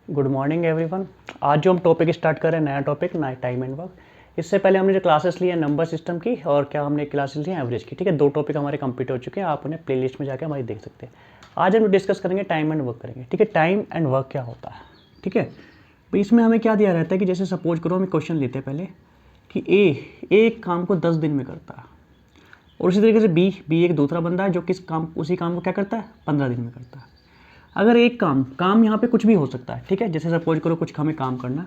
Good morning everyone. आज जो हम टॉपिक स्टार्ट कर रहे हैं, नया topic, night time and work. इससे पहले हमने जो क्लासेस ली है नंबर सिस्टम की और क्या हमने क्लासेस ली है एवरेज की। ठीक है, दो टॉपिक हमारे कंप्लीट हो चुके हैं, आप उन्हें प्लेलिस्ट में जाकर हमारी देख सकते हैं। आज हम डिस्कस करेंगे टाइम एंड वर्क करेंगे। ठीक है, टाइम एंड वर्क क्या होता है। ठीक है, तो इसमें हमें क्या दिया रहता है कि जैसे सपोज करो, हमें क्वेश्चन लेते हैं पहले कि ए एक काम को 10 दिन में करता है, और उसी तरीके से बी एक दूसरा बंदा है जो उसी काम को क्या करता है, 15 दिन में करता है। अगर एक काम यहाँ पे कुछ भी हो सकता है। ठीक है, जैसे सपोज करो कुछ हमें काम करना,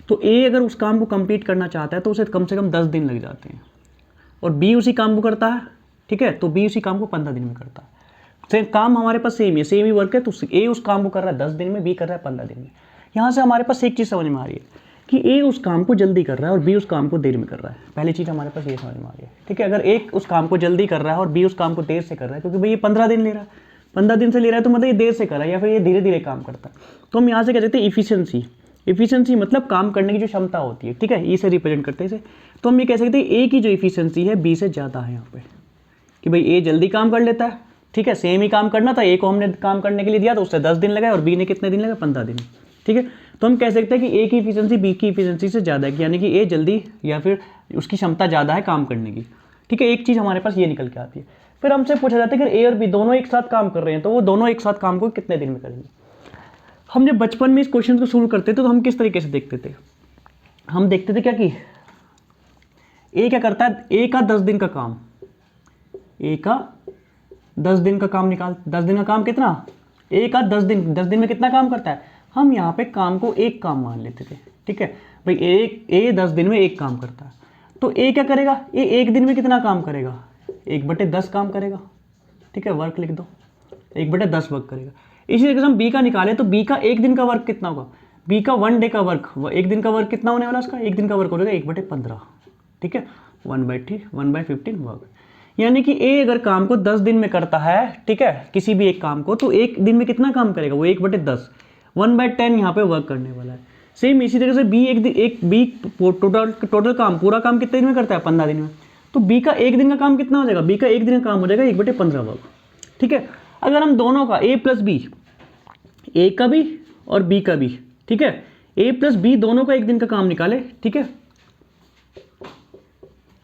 तो ए अगर उस काम को कंप्लीट करना चाहता है तो उसे कम से कम 10 दिन लग जाते हैं, और बी उसी काम को करता है। ठीक है, तो बी उसी काम को 15 दिन में करता है। सेम काम हमारे पास सेम ही वर्क है, तो ए उस काम को कर रहा है 10 दिन में, बी कर रहा है 15 दिन में। यहाँ से हमारे पास एक चीज़ समझ में आ रही है कि ए उस काम को जल्दी कर रहा है और बी उस काम को देर में कर रहा है। पहली चीज़ हमारे पास ये समझ में आ रही है। ठीक है, अगर एक उस काम को जल्दी कर रहा है और बी उस काम को देर से कर रहा है, क्योंकि भाई ये 15 दिन ले रहा है, 15 दिन से ले रहा है, तो मतलब ये देर से कर रहा है या फिर ये धीरे धीरे काम करता है। तो हम यहाँ से कह देते हैं इफिशियंसी मतलब काम करने की जो क्षमता होती है। ठीक है, ई से रिप्रेजेंट करते हैं इसे। तो हम ये कह सकते हैं ए की जो इफिशियंसी है बी से ज़्यादा है यहाँ पे, कि भाई ए जल्दी काम कर लेता है। ठीक है, सेम ही काम करना था, ए को हमने काम करने के लिए दिया तो उससे 10 दिन लगाए, और बी ने कितने दिन लगाए, 15 दिन। ठीक है, तो हम कह सकते हैं कि ए की इफिशियंसी बी की इफिशियंसी से ज़्यादा है, यानी कि ए जल्दी या फिर उसकी क्षमता ज़्यादा है काम करने की। ठीक है, एक चीज़ हमारे पास ये निकल के आती है। फिर हमसे पूछा जाता है कि ए और बी दोनों एक साथ काम कर रहे हैं, तो वो दोनों एक साथ काम को कितने दिन में करेंगे। हम जब बचपन में इस क्वेश्चन को सोल्व करते थे तो हम किस तरीके से देखते थे, हम देखते थे क्या कि ए क्या करता है, ए का 10 दिन का काम, ए का 10 दिन का काम निकाल, 10 दिन का काम कितना, ए का 10 दिन में कितना काम करता है। हम यहाँ पे काम को एक काम मान लेते थे। ठीक है भाई, ए 10 दिन में एक काम करता है, तो ए क्या करेगा, ए एक दिन में कितना काम करेगा, 1/10 काम करेगा। ठीक है, वर्क लिख दो, 1/10 वर्क करेगा। इसी तरीके से हम बी का निकाले तो बी का एक दिन का वर्क कितना होगा, बी का 1 डे का वर्क, एक दिन का वर्क कितना होने वाला उसका, एक दिन का वर्क हो जाएगा 1/15। ठीक है, 1/15 वर्क। यानी कि ए अगर काम को 10 दिन में करता है, ठीक है, किसी भी एक काम को, तो एक दिन में कितना काम करेगा, वो 1/10, 1/10 यहाँ पे वर्क करने वाला है। सेम इसी तरह से बी टोटल काम, पूरा काम कितने दिन में करता है, 15 दिन में, तो बी का एक दिन का काम कितना हो जाएगा, बी का एक दिन का काम हो जाएगा 1/15 वर्क। ठीक है, अगर हम दोनों का ए प्लस बी, ए का भी और बी का भी, ठीक है, ए प्लस बी दोनों का एक दिन का काम निकाले, ठीक है,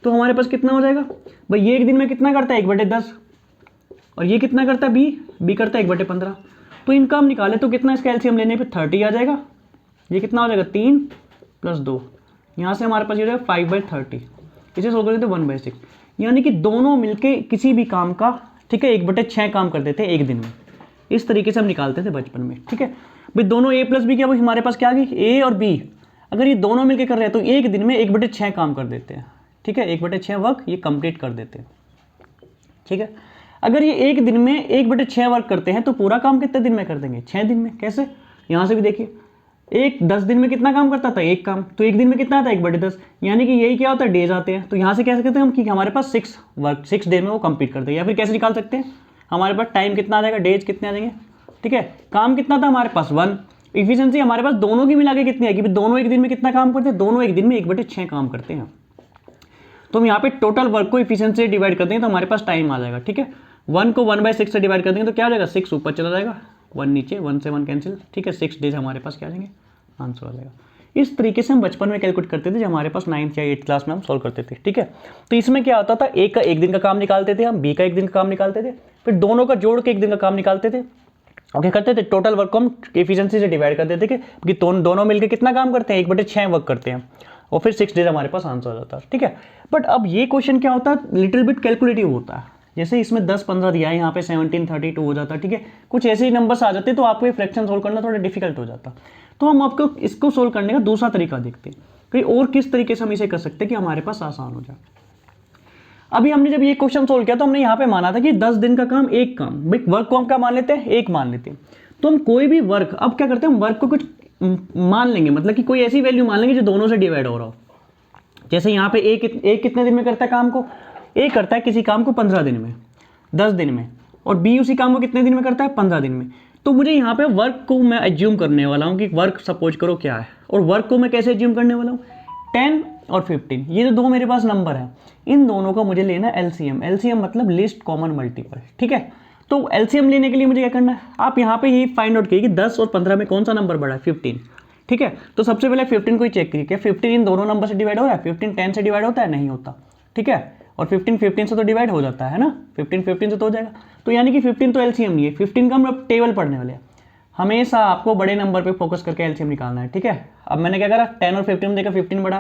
तो हमारे पास कितना हो जाएगा भाई, ये एक दिन में कितना करता है 1/10, और ये कितना करता है बी करता है 1/15। तो इनका हम निकाले तो कितना, इसका एलसीएम लेने पे 30 आ जाएगा। ये कितना हो जाएगा, 3 + 2, यहाँ से हमारे पास ये हो जाएगा 5/30। इसे सोल्व करें तो 1/6, यानी कि दोनों मिलके किसी भी काम का, ठीक है, 1/6 काम कर देते हैं एक दिन में। इस तरीके से हम निकालते थे बचपन में। ठीक है भाई, दोनों ए प्लस बी क्या, भाई हमारे पास क्या आ गई, ए और बी, अगर ये दोनों मिलकर कर रहे हैं तो एक दिन में 1/6 काम कर देते हैं। ठीक है, 1/6 वर्क ये कंप्लीट कर देते हैं। ठीक है, अगर ये एक दिन में 1/6 वर्क करते हैं तो पूरा काम कितने दिन में कर देंगे, 6 दिन में। कैसे, यहाँ से भी देखिए, एक 10 दिन में कितना काम करता था, एक काम, तो एक दिन में कितना आता है 1/10, यानी कि यही क्या होता है, डेज आते हैं। तो यहाँ से कह सकते हैं हम कि हमारे पास 6 डे में वो कंप्लीट कर देगा। या फिर कैसे निकाल सकते हैं, हमारे पास टाइम कितना आ जाएगा, डेज कितने आ जाएंगे। ठीक है, काम कितना था हमारे पास 1, इफिशियंसी हमारे पास दोनों की मिला के कितनी आएगी, दोनों एक दिन में कितना काम करते हैं, दोनों एक दिन में 1/6 काम करते हैं। तो हम यहाँ पे टोटल वर्क को इफिशियंसी से डिवाइड कर देंगे तो हमारे पास टाइम आ जाएगा। ठीक है, 1 को 1/6 से डिवाइड कर देंगे तो क्या हो जाएगा, 6 ऊपर चला जाएगा, 1 नीचे, 1 से 1 कैंसिल। ठीक है, 6 डेज हमारे पास क्या आ जाएंगे, आंसर आ जाएगा। इस तरीके से हम बचपन में कैलकुलेट करते थे, जब हमारे पास 9th या 8th क्लास में हम सॉल्व करते थे। ठीक है, तो इसमें क्या होता था, ए का एक दिन का काम निकालते थे हम, बी का एक दिन का काम निकालते थे, फिर दोनों का जोड़ के एक दिन का काम निकालते थे। और क्या करते थे, टोटल वर्क को हम एफिशिएंसी से डिवाइड कर देते थे कि दोनों मिलकर कितना काम करते हैं, 1/6 वर्क करते हैं, और फिर 6 डेज हमारे पास आंसर आ जाता है। ठीक है, बट अब ये क्वेश्चन क्या होता है, लिटिल बिट कैलकुलेटिव होता है। जैसे इसमें 10-15 दिया है, यहाँ पे 17-32 हो जाता है। ठीक है, कुछ ऐसे ही नंबर्स आ जाते तो आपको ये फ्रैक्शन सोल्व करना थोड़ा डिफिकल्ट हो जाता। तो हम आपको इसको सोल्व करने का दूसरा तरीका देखते हैं कि और किस तरीके से हम इसे कर सकते हैं कि हमारे पास आसान हो जाए। अभी हमने जब ये क्वेश्चन सोल्व किया तो हमने यहाँ पे माना था कि 10 दिन का काम एक काम, भाई वर्क को हम क्या मान लेते हैं, एक मान लेते हैं। तो हम कोई भी वर्क, अब क्या करते हैं, हम वर्क को कुछ मान लेंगे, मतलब कि कोई ऐसी वैल्यू मान लेंगे जो दोनों से डिवाइड हो रहा हो। जैसे यहाँ पे ए कितने दिन में करता है काम को, ए करता है किसी काम को 15 दिन में, 10 दिन में, और बी उसी काम को कितने दिन में करता है, 15 दिन में। तो मुझे यहाँ पे वर्क को मैं एज्यूम करने वाला हूँ कि वर्क सपोज करो क्या है, और वर्क को मैं कैसे एज्यूम करने वाला हूँ, 10 और 15, ये जो दो मेरे पास नंबर है, इन दोनों का मुझे लेना एलसीएम। एलसीएम मतलब लिस्ट कॉमन मल्टीपल। ठीक है, तो एलसीएम लेने के लिए मुझे क्या करना है, आप यहाँ पे ये फाइंड आउट कीजिए कि 10 और 15 में कौन सा नंबर बड़ा है, 15। ठीक है, तो सबसे पहले 15 को ही चेक करिए, क्या 15 इन दोनों नंबर से डिवाइड हो रहा है, 15 10 से डिवाइड होता है, नहीं होता। ठीक है, और 15 15 से तो डिवाइड हो जाता है ना, 15 15 से तो हो जाएगा। तो यानी कि 15 तो एलसीएम नहीं है, 15 का हम अब टेबल पढ़ने वाले हैं। हमेशा आपको बड़े नंबर पे फोकस करके एलसीएम निकालना है। ठीक है, अब मैंने क्या करा, 10 और 15 में देखा 15 बड़ा,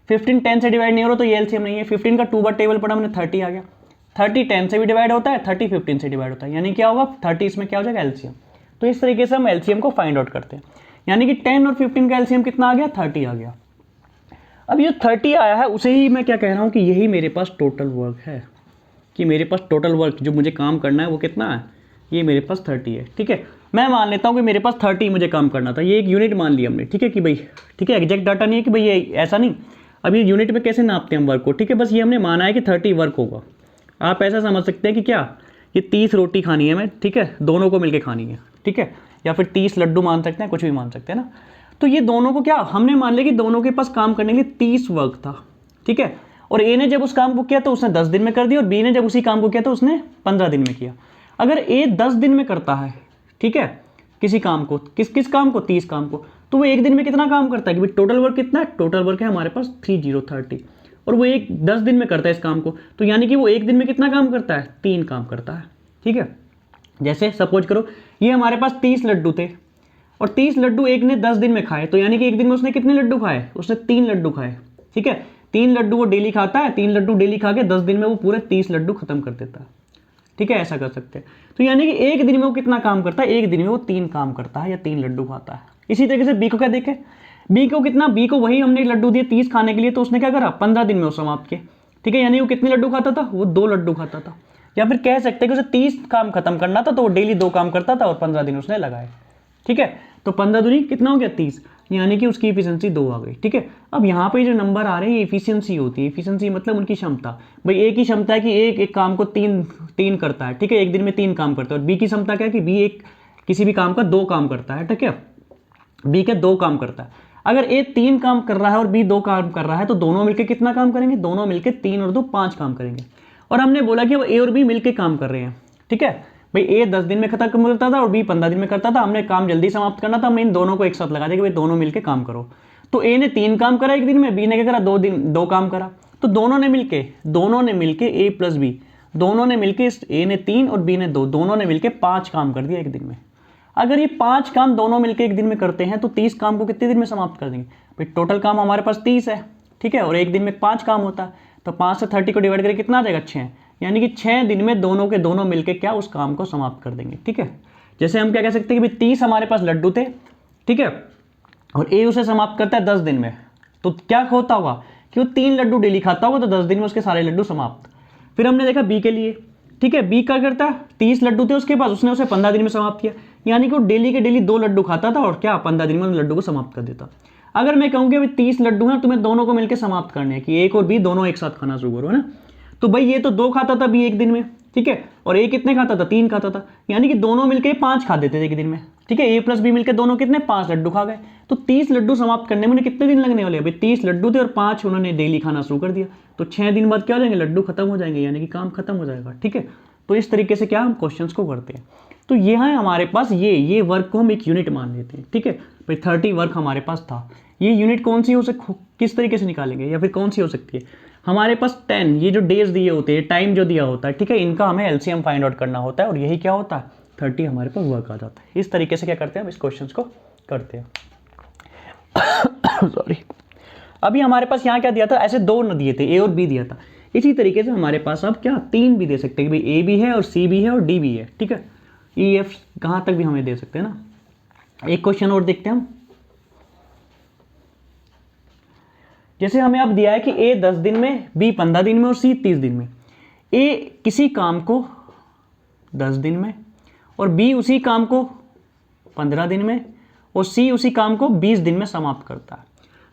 15 10 से डिवाइड नहीं हो रहा तो ये एलसीएम नहीं है। 15 का 2 बार टेबल पढ़ा मैंने, 30 आ गया। 30 10 से भी डिवाइड होता है, 30 15 से डिवाइड होता है, यानी क्या होगा 30 इसमें क्या हो जाएगा, एलसीएम। तो इस तरीके से हम एलसीएम को फाइंड आउट करते हैं, यानी कि 10 और 15 का एलसीएम कितना आ गया, 30 आ गया। अब ये 30 आया है, उसे ही मैं क्या कह रहा हूँ कि यही मेरे पास टोटल वर्क है, कि मेरे पास टोटल वर्क जो मुझे काम करना है वो कितना है, ये मेरे पास 30 है। ठीक है, मैं मान लेता हूँ कि मेरे पास 30 मुझे काम करना था, ये एक यूनिट मान लिया हमने। ठीक है कि भाई, ठीक है, एग्जैक्ट डाटा नहीं है कि भाई ये ऐसा नहीं, अब ये यूनिट में कैसे नापते हैं हम वर्क को। ठीक है, बस ये हमने माना है कि 30 वर्क होगा। आप ऐसा समझ सकते हैं कि क्या, ये 30 रोटी खानी है मैं, ठीक है, दोनों को मिलकर खानी है। ठीक है, या फिर 30 लड्डू मान सकते हैं, कुछ भी मान सकते हैं ना। तो ये दोनों को क्या हमने मान लिया कि दोनों के पास काम करने के लिए 30 वर्क था। ठीक है, और ए ने जब उस काम को किया तो उसने 10 दिन में कर दिया, और बी ने जब उसी काम को किया तो उसने 15 दिन में किया। अगर ए 10 दिन में करता है, ठीक है, किसी काम को, किस काम को, 30 काम को, तो वो एक दिन में कितना काम करता है कि भाई टोटल वर्क कितना है, टोटल वर्क है हमारे पास 30, और वो एक 10 दिन में करता है इस काम को, तो यानी कि वो एक दिन में कितना काम करता है, 3 काम करता है। ठीक है, जैसे सपोज करो ये हमारे पास 30 लड्डू थे, और 30 लड्डू एक ने 10 दिन में खाए, तो यानी कि एक दिन में उसने कितने लड्डू खाए, उसने 3 लड्डू खाए। ठीक है, 3 लड्डू वो डेली खाता है, 3 लड्डू डेली खा के 10 दिन में वो पूरे 30 लड्डू खत्म कर देता है। ठीक है, ऐसा कर सकते हैं। तो यानी कि एक दिन में वो कितना काम करता है, एक दिन में वो 3 काम करता है या 3 लड्डू खाता है। इसी तरीके से बी को क्या देखें, बी को कितना, बी को वही हमने लड्डू दिए 30 खाने के लिए, तो उसने क्या करा, 15 दिन में वो समाप्त किए। ठीक है, यानी वो कितने लड्डू खाता था, वो 2 लड्डू खाता था। या फिर कह सकते हैं कि उसे 30 काम खत्म करना था, तो वो डेली 2 काम करता था और 15 दिन उसने लगाए। ठीक है, तो 15 दूनी कितना हो गया, 30, यानी कि उसकी एफिशिएंसी 2 आ गई। ठीक है, अब यहाँ पे जो नंबर आ रहे हैं ये एफिशिएंसी होती है। एफिशिएंसी मतलब उनकी क्षमता, भाई ए की क्षमता है कि एक काम को तीन करता है। ठीक है, एक दिन में 3 काम करता है। और बी की क्षमता क्या है कि बी किसी भी काम का 2 काम करता है। ठीक है, बी के 2 काम करता है। अगर ए 3 काम कर रहा है और बी 2 काम कर रहा है, तो दोनों मिलकर कितना काम करेंगे, दोनों मिलकर 3 और 2 5 काम करेंगे। और हमने बोला कि वो ए और बी मिलकर काम कर रहे हैं। ठीक है, भाई ए 10 दिन में खत्म करता था और बी 15 दिन में करता था, हमने काम जल्दी समाप्त करना था, हमने इन दोनों को एक साथ लगा दिया कि भाई दोनों मिलकर काम करो। तो ए ने 3 काम करा एक दिन में, बी ने क्या करा, 2 काम करा। तो दोनों ने मिलके ए प्लस बी, दोनों ने मिलके, ए ने 3 और बी ने 2, दोनों ने मिलके 5 काम कर दिया एक दिन में। अगर ये 5 काम दोनों मिलकर एक दिन में करते हैं तो 30 काम को कितने दिन में समाप्त कर देंगे, भाई टोटल काम हमारे पास 30 है। ठीक है, और एक दिन में 5 काम होता है, तो 5 से 30 को डिवाइड करके कितना आ जाएगा, 6, यानी कि 6 दिन में दोनों के दोनों मिलकर क्या उस काम को समाप्त कर देंगे। ठीक है, जैसे हम क्या कह सकते हैं कि भाई 30 हमारे पास लड्डू थे, ठीक है, और ए उसे समाप्त करता है 10 दिन में, तो क्या होता होगा कि वो 3 लड्डू डेली खाता होगा, तो 10 दिन में उसके सारे लड्डू समाप्त। फिर हमने देखा बी के लिए, ठीक है, बी क्या करता है, 30 लड्डू थे उसके पास, उसने उसे 15 दिन में समाप्त किया, यानी कि वो डेली के डेली 2 लड्डू खाता था और क्या 15 दिन में उन लड्डू को समाप्त कर देता। अगर मैं कहूँ कि अभी 30 लड्डू हैं, तुम्हें दोनों को मिलकर समाप्त करने हैं, कि एक और बी दोनों एक साथ खाना शुरू करो, है ना, तो भाई ये तो 2 खाता था बी एक दिन में, ठीक है, और ए कितने खाता था, 3 खाता था, यानी कि दोनों मिलकर 5 खा देते थे एक दिन में। ठीक है, ए प्लस बी मिलकर दोनों कितने 5 लड्डू खा गए, तो 30 लड्डू समाप्त करने में उन्हें कितने दिन लगने वाले, अभी 30 लड्डू थे और 5 उन्होंने डेली खाना शुरू कर दिया, तो 6 दिन बाद क्या हो जाएंगे, लड्डू खत्म हो जाएंगे, यानी कि काम खत्म हो जाएगा। ठीक है, तो इस तरीके से क्या हम क्वेश्चंस को करते हैं। तो ये है हमारे पास, ये वर्क को हम एक यूनिट मान लेते हैं। ठीक है, भाई 30 वर्क हमारे पास था, ये यूनिट कौन सी हो सकती, किस तरीके से निकालेंगे, या फिर कौन सी हो सकती है, हमारे पास 10, ये जो डेज दिए होते हैं, टाइम जो दिया होता है, ठीक है, इनका हमें एलसीएम फाइंड आउट करना होता है, और यही क्या होता है, 30 हमारे पास वर्क आ जाता है। इस तरीके से क्या करते हैं हम इस क्वेश्चन को करते हैं। सॉरी, अभी हमारे पास यहाँ क्या दिया था, ऐसे 2 न दिए थे, ए और बी दिया था। इसी तरीके से हमारे पास अब क्या 3 भी दे सकते हैं कि भाई ए भी है और सी भी है और डी भी है। ठीक है, ई एफ कहाँ तक भी हमें दे सकते हैं ना। एक क्वेश्चन और देखते हैं हम, जैसे हमें अब दिया है कि ए 10 दिन में, बी 15 दिन में और सी 30 दिन में। ए किसी काम को 10 दिन में और बी उसी काम को 15 दिन में और सी उसी काम को 20 दिन में समाप्त करता है।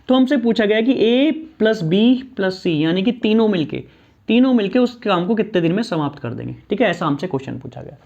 तो हमसे पूछा गया कि ए प्लस बी प्लस सी, यानी कि तीनों मिलके उस काम को कितने दिन में समाप्त कर देंगे। ठीक है, ऐसा हमसे क्वेश्चन पूछा गया।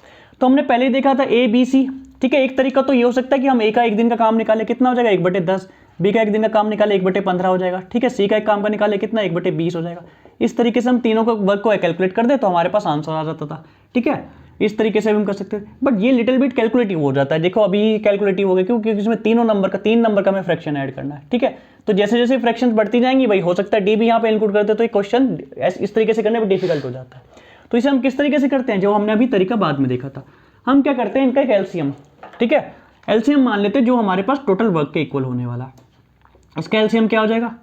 तो हमने पहले ही देखा था ए बी सी। ठीक है, एक तरीका तो ये हो सकता है कि हम ए का एक दिन का काम निकाले, कितना हो जाएगा 1/10, बी का एक दिन का काम निकाले 1/15 हो जाएगा। ठीक है, सी का एक काम का निकाले कितना 1/20 हो जाएगा। इस तरीके से हम तीनों को वर्क को कैलकुलेट कर दे तो हमारे पास आंसर आ जाता था। ठीक है, इस तरीके से भी हम कर सकते हैं, बट ये लिटिल बिट कैलकुलेटिव हो जाता है। देखो अभी कैलकुलेटिव हो गया क्योंकि इसमें तीन नंबर का हमें फ्रैक्शन ऐड करना है, ठीक है। तो जैसे जैसे फ्रैक्शन बढ़ती जाएंगी भाई, हो सकता है डी भी यहाँ पे इंक्लूड करते तो ये क्वेश्चन इस तरीके से करने में डिफिकल्ट हो जाता है। तो इसे हम किस तरीके से करते हैं, जो हमने अभी तरीका बाद में देखा था। हम क्या करते हैं, इनका एक एलसीएम, ठीक है, एलसीएम मान लेते हैं जो हमारे पास टोटल वर्क के इक्वल होने वाला। इसका एलसीएम क्या हो जाएगा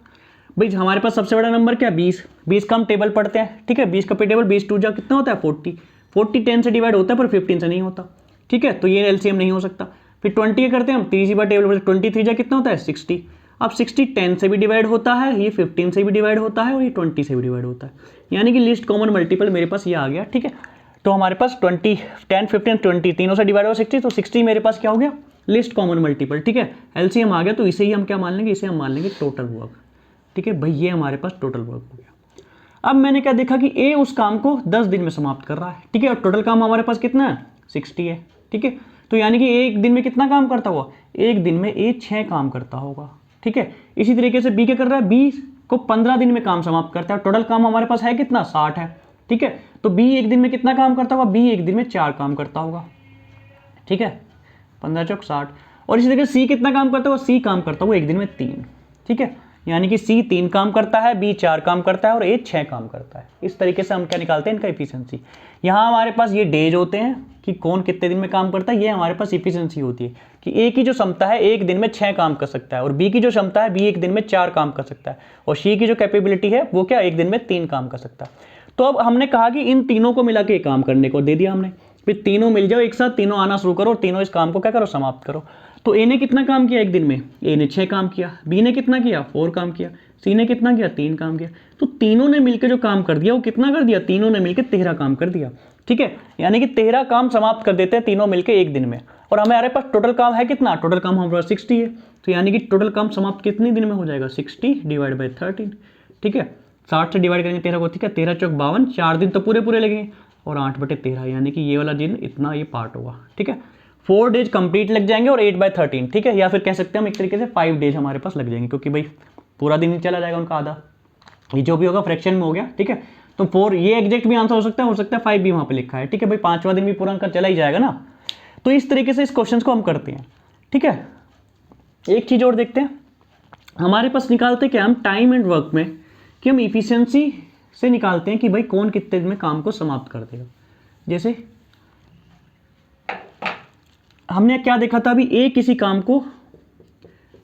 भाई, हमारे पास सबसे बड़ा नंबर क्या है 20 का हम टेबल पढ़ते हैं, ठीक है। 20 का पे टेबल 20 2 जा कितना होता है 40 10 से डिवाइड होता है पर 15 से नहीं होता, ठीक है। तो ये एलसीएम नहीं हो सकता। फिर 20 का करते हैं हम, 3 बार टेबल 23 जा कितना होता है 60। अब 60 10 से भी डिवाइड होता है, ये 15 से भी डिवाइड होता है और ये 20 से भी डिवाइड होता है, यानी कि लिस्ट कॉमन मल्टीपल मेरे पास ये आ गया, ठीक है। तो हमारे पास 20 10 15 20 तीनों से डिवाइड हो 60, तो 60 मेरे पास क्या हो गया लिस्ट कॉमन मल्टीपल, ठीक है। एलसीएम आ गया, तो इसे ही हम क्या मान लेंगे, इसे हम मान लेंगे टोटल वर्क, ठीक है भाई। ये हमारे पास टोटल वर्क हो गया। अब मैंने क्या देखा कि ए उस काम को 10 दिन में समाप्त कर रहा है, ठीक है, और टोटल काम हमारे पास कितना है 60 है, ठीक है। तो यानी कि एक दिन में कितना काम करता होगा, एक दिन में ए 6 काम करता होगा, ठीक है। इसी तरीके से बी क्या कर रहा है, बी को 15 दिन में काम समाप्त करता है। टोटल काम हमारे पास है कितना 60 है, ठीक है। तो बी एक दिन में कितना काम करता होगा, बी एक दिन में 4 काम करता होगा, ठीक है, 15 चौक 60। और इसी तरीके से सी कितना काम करता होगा, सी काम करता होगा एक दिन में 3, ठीक है। यानी कि सी 3 काम करता है, बी 4 काम करता है और ए 6 काम करता है। इस तरीके से हम क्या निकालते हैं इनका इफिशिएंसी। यहाँ हमारे पास ये डेज होते हैं कि कौन कितने दिन में काम करता है, ये हमारे पास इफिशिएंसी होती है कि ए की जो क्षमता है एक दिन में 6 काम कर सकता है, और बी की जो क्षमता है बी एक दिन में 4 काम कर सकता है, और सी की जो कैपेबिलिटी है वो क्या एक दिन में 3 काम कर सकता है। तो अब हमने कहा कि इन तीनों को मिला के काम करने को दे दिया हमने, फिर तीनों मिल जाओ एक साथ, तीनों आना शुरू करो और तीनों इस काम को क्या करो समाप्त करो। तो ए ने कितना काम किया एक दिन में, ए ने 6 काम किया, बी ने कितना किया 4 काम किया, सी ने कितना किया 3 काम किया। तो तीनों ने मिलकर जो काम कर दिया वो कितना कर दिया, तीनों ने मिलकर 13 काम कर दिया, ठीक है। यानी कि 13 काम समाप्त कर देते हैं तीनों मिलकर एक दिन में। और हमारे पास टोटल काम है कितना, टोटल काम हमारे पास 60 है, तो यानी कि टोटल काम समाप्त कितने दिन में हो जाएगा 60 डिवाइड बाई 13, ठीक है। 60 से डिवाइड करेंगे 13 को, ठीक है, 13 चौक 52, 4 दिन तो पूरे पूरे लगेंगे, और 8/13 यानी कि ये वाला दिन इतना ये पार्ट होगा, ठीक है। 4 डेज कंप्लीट लग जाएंगे और 8/13, ठीक है। या फिर कह सकते हैं हम एक तरीके से 5 डेज हमारे पास लग जाएंगे, क्योंकि भाई पूरा दिन ही चला जाएगा उनका आधा, ये जो भी होगा फ्रैक्शन में हो गया, ठीक है। तो 4 ये एग्जैक्ट भी आंसर हो सकता है 5 भी वहाँ पे लिखा है, ठीक है भाई, 5वां दिन भी पूरा उनका चला ही जाएगा ना। तो इस तरीके से इस क्वेश्चन को हम करते हैं, ठीक है। एक चीज़ और देखते हैं, हमारे पास निकालते क्या हम टाइम एंड वर्क में, कि हम इफिशियंसी से निकालते हैं कि भाई कौन कितने दिन में काम को समाप्त कर देगा। जैसे हमने क्या देखा था अभी, ए किसी काम को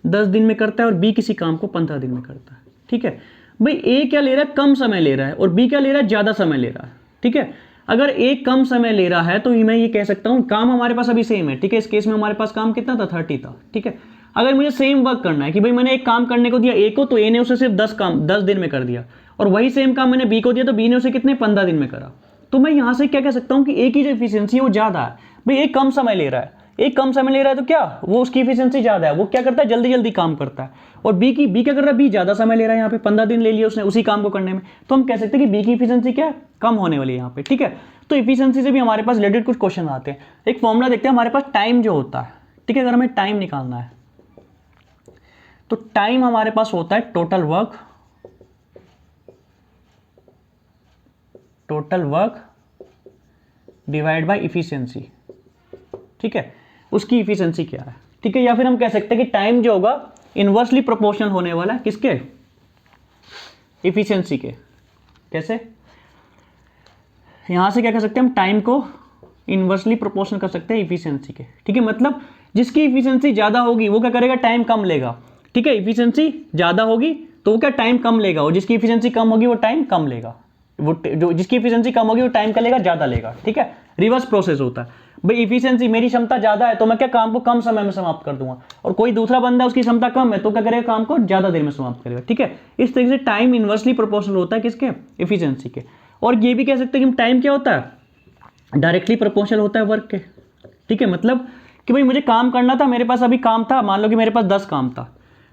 10 दिन में करता है और बी किसी काम को 15 दिन में करता है, ठीक है भाई। ए क्या ले रहा है, कम समय ले रहा है, और बी क्या ले रहा है, ज़्यादा समय ले रहा है, ठीक है। अगर ए कम समय ले रहा है तो मैं ये कह सकता हूँ काम हमारे पास अभी सेम है, ठीक है। इस केस में हमारे पास काम कितना था 30 था, ठीक है। अगर मुझे सेम वर्क करना है कि भाई मैंने एक काम करने को दिया ए को, तो ए ने उसे सिर्फ 10 दिन में कर दिया, और वही सेम काम मैंने बी को दिया तो बी ने उसे कितने 15 दिन में करा। तो मैं यहाँ से क्या कह सकता हूँ कि ए की जो इफिशियंसी है वो ज़्यादा है। भाई एक कम समय ले रहा है, एक कम समय ले रहा है तो क्या वो उसकी इफिशियंसी ज़्यादा है, वो क्या करता है जल्दी जल्दी काम करता है। और बी क्या कर रहा है, बी ज़्यादा समय ले रहा है, यहाँ पे 15 दिन ले लिया उसने उसी काम को करने में, तो हम कह सकते हैं कि बी की इफिशियंसी क्या है कम होने वाली है यहाँ पे, ठीक है। तो इफिशियंसी से भी हमारे पास रिलेटेड कुछ क्वेश्चन आते हैं। एक फॉर्मूला देखते हैं, हमारे पास टाइम जो होता है, ठीक है, अगर हमें टाइम निकालना है तो टाइम हमारे पास होता है total work divide by efficiency, ठीक है, उसकी इफिशियंसी क्या है, ठीक है। या फिर हम कह सकते हैं कि टाइम जो होगा इनवर्सली प्रोपोर्शनल होने वाला है किसके, इफिशियंसी के। कैसे, यहां से क्या कर सकते हैं हम, टाइम को इनवर्सली प्रोपोर्शनल कर सकते हैं इफिशियंसी के, ठीक है। मतलब जिसकी इफिशियंसी ज्यादा होगी वो क्या करेगा, टाइम कम लेगा, ठीक है। इफिशियंसी ज्यादा होगी तो वो क्या टाइम कम लेगा, और जिसकी इफिशियंसी कम होगी वो टाइम कम लेगा, वो जो जिसकी इफिशियंसी कम होगी वो टाइम का लेगा ज्यादा लेगा, ठीक है। रिवर्स प्रोसेस होता है भाई, इफिशियंसी मेरी क्षमता ज्यादा है तो मैं क्या काम को कम समय में समाप्त कर दूंगा, और कोई दूसरा बंदा उसकी क्षमता कम है तो क्या करेगा, काम को ज्यादा देर में समाप्त करेगा, ठीक है। इस तरीके से टाइम इनवर्सली प्रोपोर्शनल होता है किसके, इफिशियंसी के। और ये भी कह सकते हैं कि टाइम क्या होता है, डायरेक्टली प्रोपोर्शनल होता है वर्क के, ठीक है। मतलब कि भाई मुझे काम करना था, मेरे पास अभी काम था, मान लो कि मेरे पास 10 काम था,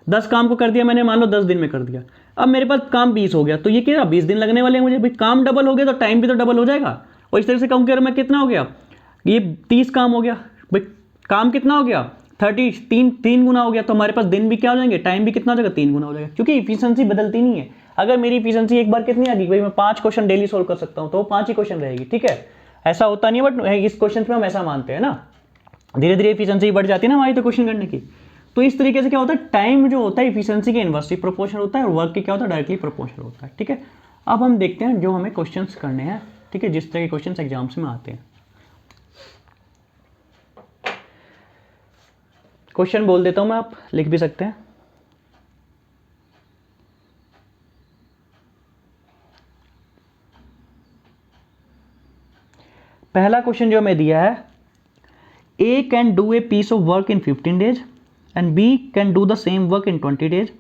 10 काम को कर दिया मैंने, मान लो 10 दिन में कर दिया। अब मेरे पास काम 20 हो गया, तो ये क्या 20 दिन लगने वाले हैं मुझे, भाई काम डबल हो गया तो टाइम भी तो डबल हो जाएगा। और इस तरह से कहूँ कि मैं कितना हो गया, ये 30 काम हो गया, भाई काम कितना हो गया 30, 3 गुना हो गया, तो हमारे पास दिन भी क्या हो जाएंगे, टाइम भी कितना हो जाएगा 3 गुना हो जाएगा, क्योंकि इफिशियंसी बदलती नहीं है। अगर मेरी इफिशियंसी एक बार कितनी आ गई भाई, मैं 5 क्वेश्चन डेली सोल्व कर सकता हूँ तो वो 5 ही क्वेश्चन रहेगी, ठीक है। ऐसा होता नहीं है, बट इस क्वेश्चन में हम ऐसा मानते हैं ना, धीरे धीरे एफिशिएंसी बढ़ जाती है ना हमारी तो क्वेश्चन करने की। तो इस तरीके से क्या होता है, टाइम जो होता है एफिशिएंसी के इन्वर्सली प्रोपोर्शनल होता है और वर्क की क्या होता है, डायरेक्टली प्रोपोर्शनल होता है। ठीक है, अब हम देखते हैं जो हमें क्वेश्चंस करने हैं। ठीक है, जिस तरह के क्वेश्चंस एग्जाम्स में आते हैं। क्वेश्चन बोल देता हूं मैं, आप लिख भी सकते हैं। पहला क्वेश्चन जो हमें दिया है, A can do a piece of work in 15 days and B can do the same work in 20 days.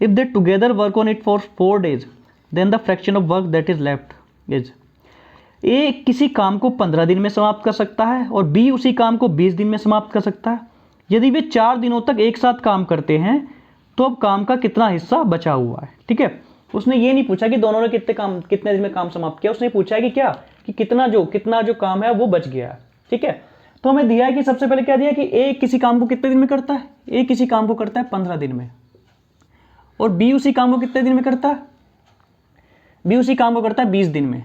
If they together work on it for 4 days, then the fraction of work that is left is. A किसी काम को 15 दिन में समाप्त कर सकता है और B उसी काम को 20 दिन में समाप्त कर सकता है। यदि वे 4 दिनों तक एक साथ काम करते हैं तो अब काम का कितना हिस्सा बचा हुआ है। ठीक है, उसने ये नहीं पूछा कि दोनों ने कितने दिन में काम समाप्त किया, उसने पूछा है कि क्या, कि कितना जो काम है वो बच गया है। ठीक है, तो हमें दिया है कि सबसे पहले क्या दिया कि ए किसी काम को कितने दिन में करता है, ए किसी काम को करता है 15 दिन में, और बी उसी काम को कितने दिन में करता है, बी उसी काम को करता है 20 दिन में।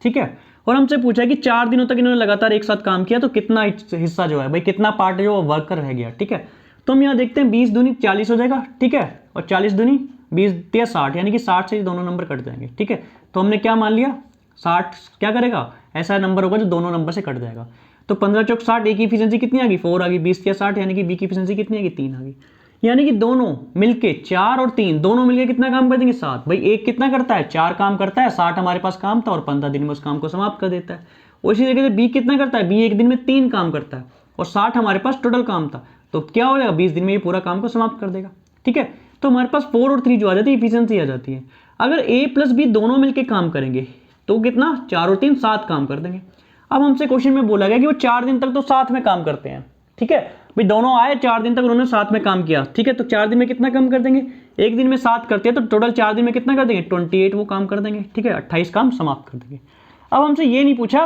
ठीक है, और हमसे पूछा है कि 4 दिनों तक इन्होंने लगातार एक साथ काम किया तो कितना हिस्सा जो है भाई, कितना पार्ट जो वर्क कर रह गया। ठीक है, तो हम यहाँ देखते हैं 20 दूनी 40 हो जाएगा। ठीक है, और 40 दूनी 20 या 60, यानी कि 60 से दोनों नंबर कट जाएंगे। ठीक है, तो हमने क्या मान लिया, 60 क्या करेगा, ऐसा नंबर होगा जो दोनों नंबर से कट जाएगा। तो 15 चौक 60, ए की एफिशिएंसी कितनी आ गई, 4 आ गई। 20 या 60, यानी कि बी की एफिशिएंसी कितनी आ गई, 3 आ गई। यानी कि दोनों मिलके 4 और 3 दोनों मिलके कितना काम कर देंगे, 7। भाई एक कितना करता है, 4 काम करता है, 60 हमारे पास काम था और 15 दिन में उस काम को समाप्त कर देता है। उसी तरीके से बी कितना करता है, बी एक दिन में 3 काम करता है और 60 हमारे पास टोटल काम था, तो क्या हो जाएगा, 20 दिन में ये पूरा काम को समाप्त कर देगा। ठीक है, तो हमारे पास 4 और 3 जो आ जाती है एफिशिएंसी आ जाती है। अगर ए प्लस बी दोनों मिलकर काम करेंगे तो कितना, 4 और 3 7 काम कर देंगे। अब हमसे क्वेश्चन में बोला गया कि वो 4 दिन तक तो साथ में काम करते हैं। ठीक है, भाई दोनों आए 4 दिन तक उन्होंने साथ में काम किया। ठीक है, तो 4 दिन में कितना काम कर देंगे, एक दिन में 7 करते हैं तो टोटल 4 दिन में कितना कर देंगे, 28 वो काम कर देंगे। ठीक है, 28 काम समाप्त कर देंगे। अब हमसे ये नहीं पूछा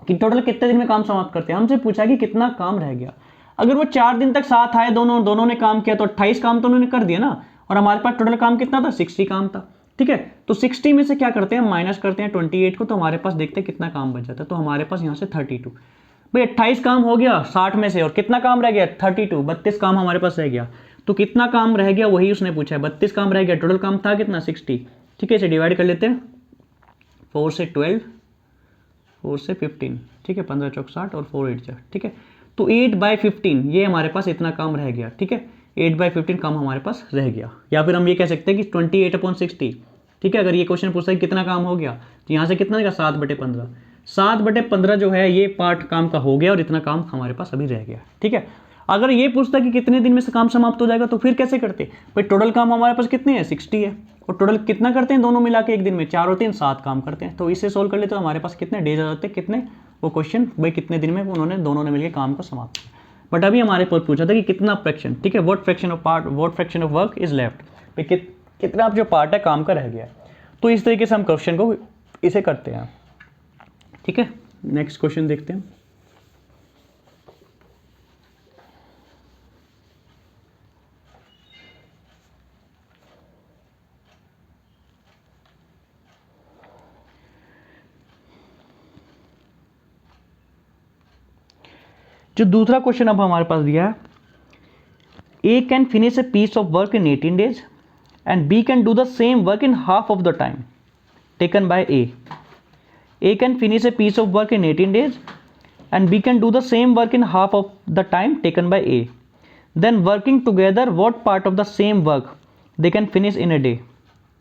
कि टोटल कितने दिन में काम समाप्त करते हैं, हमसे पूछा कि कितना काम रह गया। अगर वो 4 दिन तक साथ आए, दोनों ने काम किया तो 28 काम तो उन्होंने कर दिया ना, और हमारे पास टोटल काम कितना था, 60 काम था। ठीक है, तो 60 में से क्या करते हैं, माइनस करते हैं 28 को, तो हमारे पास देखते हैं कितना काम बच जाता है। तो हमारे पास यहाँ से 32, भाई 28 काम हो गया 60 में से, और कितना काम रह गया, 32, 32 काम हमारे पास रह गया। तो कितना काम रह गया वही उसने पूछा है, 32 काम रह गया, टोटल काम था कितना, 60। ठीक है, इसे डिवाइड कर लेते हैं, 4 से 12, 4 से 15। ठीक है, 15 चौक 60 और 4 8 जा। ठीक है, तो 8/15 ये हमारे पास इतना काम रह गया। ठीक है, 8/15 काम हमारे पास रह गया। या फिर हम ये कह सकते हैं कि 28/60। ठीक है, अगर ये क्वेश्चन पूछता है कितना काम हो गया, तो यहाँ से कितना देगा, 7/15। 7/15 जो है ये पार्ट काम का हो गया और इतना काम हमारे पास अभी रह गया। ठीक है, अगर ये पूछता है कि कितने दिन में से काम समाप्त हो जाएगा, तो फिर कैसे करते, भाई टोटल काम हमारे पास कितने हैं, 60 है, और टोटल कितना करते हैं दोनों मिला के एक दिन में, 4 और 3 7 काम करते हैं। तो इसे सोल्व कर लेते तो हमारे पास कितने डेज आ जाते हैं, कितने वो क्वेश्चन, भाई कितने दिन में उन्होंने दोनों ने मिलकर काम को समाप्त किया। बट अभी हमारे पास पूछा था कि कितना फ्रैक्शन। ठीक है, what fraction of work is left, भाई कितना जो पार्ट है काम का रह गया है। तो इस तरीके से हम क्वेश्चन को इसे करते हैं। ठीक है, नेक्स्ट क्वेश्चन देखते हैं। जो दूसरा क्वेश्चन अब हमारे पास दिया है, A can finish a piece of work in 18 days and B can do the same work in half of the time taken by A. A can finish a piece of work in 18 days and B can do the same work in half of the time taken by A. Then working together, what part of the same work they can finish in a day?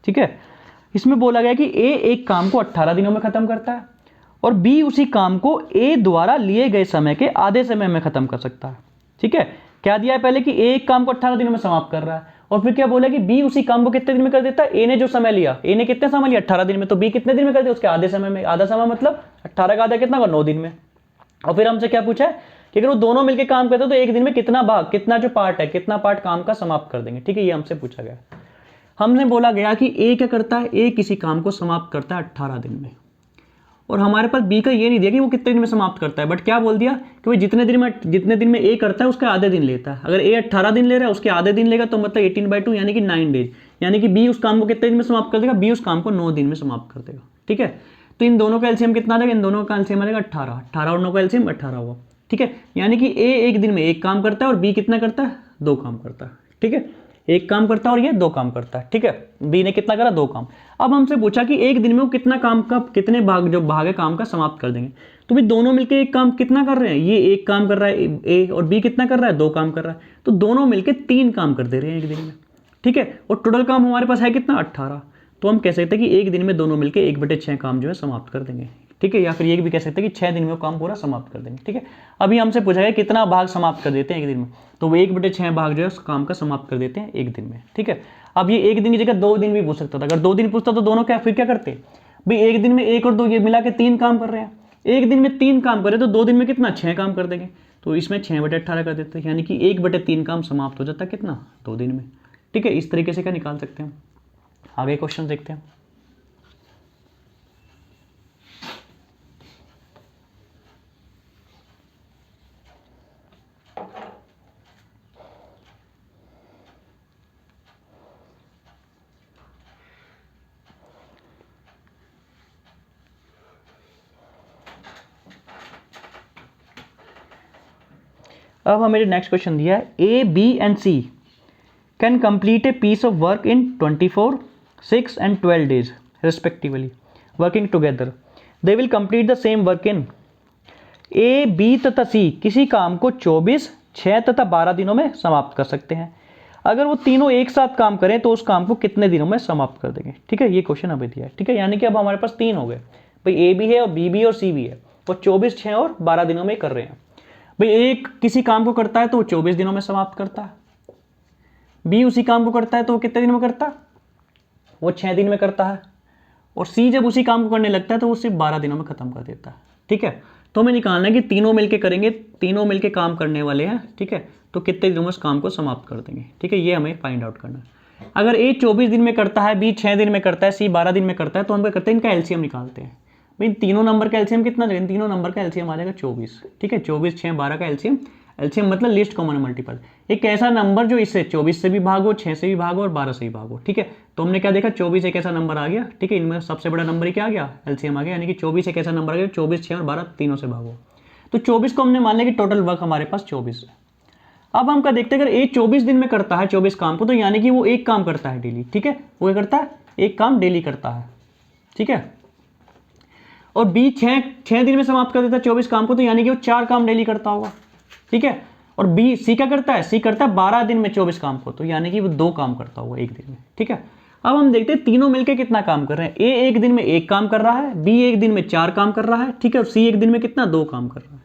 ठीक है, इसमें बोला गया कि A एक काम को 18 दिनों में खत्म करता है और B उसी काम को A द्वारा लिए गए समय के आधे समय में खत्म कर सकता है। ठीक है, क्या दिया है पहले कि A एक काम को 18 दिनों में समाप्त कर रहा है, और फिर क्या बोला कि B उसी काम को कितने दिन में कर देता है, A ने जो समय लिया, A ने कितने समय लिया, 18 दिन में, तो B कितने दिन में कर दिया, उसके आधे समय में। आधा समय मतलब 18 का आधा कितना होगा, 9 दिन में। और फिर हमसे क्या पूछा है कि अगर वो दोनों मिलकर काम करते तो एक दिन में कितना भाग, कितना जो पार्ट है, कितना पार्ट काम का समाप्त कर देंगे। ठीक है, ये हमसे पूछा गया। हमने बोला गया कि A क्या करता है, A किसी काम को समाप्त करता है 18 दिन में, और हमारे पास B का ये नहीं दिया कि वो कितने दिन में समाप्त करता है, बट क्या बोल दिया कि भाई जितने दिन में A करता है उसके आधे दिन लेता है। अगर A 18 दिन ले रहा है, उसके आधे दिन लेगा, तो मतलब 18/2 यानी कि 9 डेज, यानी कि B उस काम को कितने दिन में समाप्त कर देगा, B उस काम को 9 दिन में समाप्त कर देगा। ठीक है, तो इन दोनों का एलसीएम कितना आ जाएगा, इन दोनों का एलसीएम आ जाएगा 18, 18 और 9 का एलसीएम 18 हुआ, ठीक है। यानी कि ए एक दिन में एक काम करता है और बी कितना करता है, 2 काम करता है, ठीक है। एक काम करता है और ये 2 काम करता है, ठीक है। बी ने कितना करा, 2 काम। अब हमसे पूछा कि एक दिन में वो कितना काम का, कितने भाग जो भाग है काम का समाप्त कर देंगे। तो भाई दोनों मिलकर एक काम कितना कर रहे हैं, ये एक काम कर रहा है ए और बी कितना कर रहा है, 2 काम कर रहा है, तो दोनों मिलकर 3 काम कर दे रहे हैं एक दिन में, ठीक है। और टोटल काम हमारे पास है कितना, 18। तो हम कह सकते हैं कि एक दिन में दोनों मिलकर 1/6 काम जो है समाप्त कर देंगे, ठीक है। या फिर ये भी कह सकते हैं कि 6 दिन में वो काम पूरा समाप्त कर देंगे, ठीक है। अभी हमसे पूछा गया कितना भाग समाप्त कर देते हैं एक दिन में, तो वो 1/6 भाग जो है उस काम का समाप्त कर देते हैं एक दिन में, ठीक है। अब ये एक दिन की जगह 2 दिन भी पूछ सकता था, अगर 2 दिन पूछता तो दोनों क्या फिर क्या करते भाई, एक दिन में 1 और 2 ये मिला के 3 काम कर रहे हैं, एक दिन में 3 काम कर रहे हैं तो 2 दिन में कितना, 6 काम कर देंगे, तो इसमें 6/18 कर देते हैं, यानी कि 1/3 काम समाप्त हो जाता है कितना, 2 दिन में, ठीक है। इस तरीके से क्या निकाल सकते हैं। आगे क्वेश्चन देखते हैं। अब हमें नेक्स्ट क्वेश्चन दिया है, A B and C can complete a piece of work in 24, 6 and 12 days respectively, working together they will complete the same work in. A B तथा सी किसी काम को 24, 6 तथा 12 दिनों में समाप्त कर सकते हैं। अगर वो तीनों एक साथ काम करें तो उस काम को कितने दिनों में समाप्त कर देंगे, ठीक है। ये क्वेश्चन अभी दिया है, ठीक है। यानी कि अब हमारे पास 3 हो गए भाई, ए भी है और बी भी और सी भी है, वो 24, 6 और 12 दिनों में कर रहे हैं भाई। एक किसी काम को करता है तो वो 24 दिनों में समाप्त करता है, बी उसी काम को करता है तो वो कितने दिन में करता है, वो 6 दिन में करता है, और सी जब उसी काम को करने लगता है तो वो सिर्फ 12 दिनों में खत्म कर देता है, ठीक है। तो हमें निकालना है कि तीनों मिलके करेंगे, तीनों मिलके काम करने वाले हैं, ठीक है, तो कितने दिनों में उस काम को समाप्त कर देंगे, ठीक है। ये हमें फाइंड आउट करना है। अगर ए 24 दिन में करता है, बी 6 दिन में करता है, सी 12 दिन में करता है, तो हम क्या करते हैं, इनका एलसीएम निकालते हैं भाई। तीनों नंबर का एलसीएम कितना देंगे, तीनों नंबर का एलसीएम आ जाएगा 24, ठीक है। 24, 6, 12 का एलसीएम, एलसीएम मतलब लीस्ट कॉमन मल्टीपल, एक ऐसा नंबर जो इससे 24 से भी भागो, 6 से भी भागो और 12 से भी भागो, ठीक है। तो हमने क्या देखा, 24 एक ऐसा नंबर आ गया, ठीक है। इनमें सबसे बड़ा नंबर ही क्या आ गया, एलसीएम आ गया, यानी कि 24 एक ऐसा नंबर आ गया, 24, 6 और 12 तीनों से भागो, तो 24 को हमने मान लिया कि टोटल वर्क हमारे पास 24 है। अब हम क्या देखते हैं, अगर ए 24 दिन में करता है 24 काम को, तो यानी कि वो एक काम करता है डेली, ठीक है। वो क्या करता है, एक काम डेली करता है, ठीक है। और बी 6 दिन में समाप्त कर देता है 24 काम को, तो यानी कि वो 4 काम डेली करता होगा, ठीक है। और बी सी क्या करता है, सी करता है 12 दिन में 24 काम को, तो यानी कि वो 2 काम करता होगा एक दिन में, ठीक है। अब हम देखते हैं तीनों मिलकर कितना काम कर रहे हैं। ए एक दिन में 1 काम कर रहा है, बी एक दिन में 4 काम कर रहा है, ठीक है, और सी एक दिन में कितना, 2 काम कर रहा है,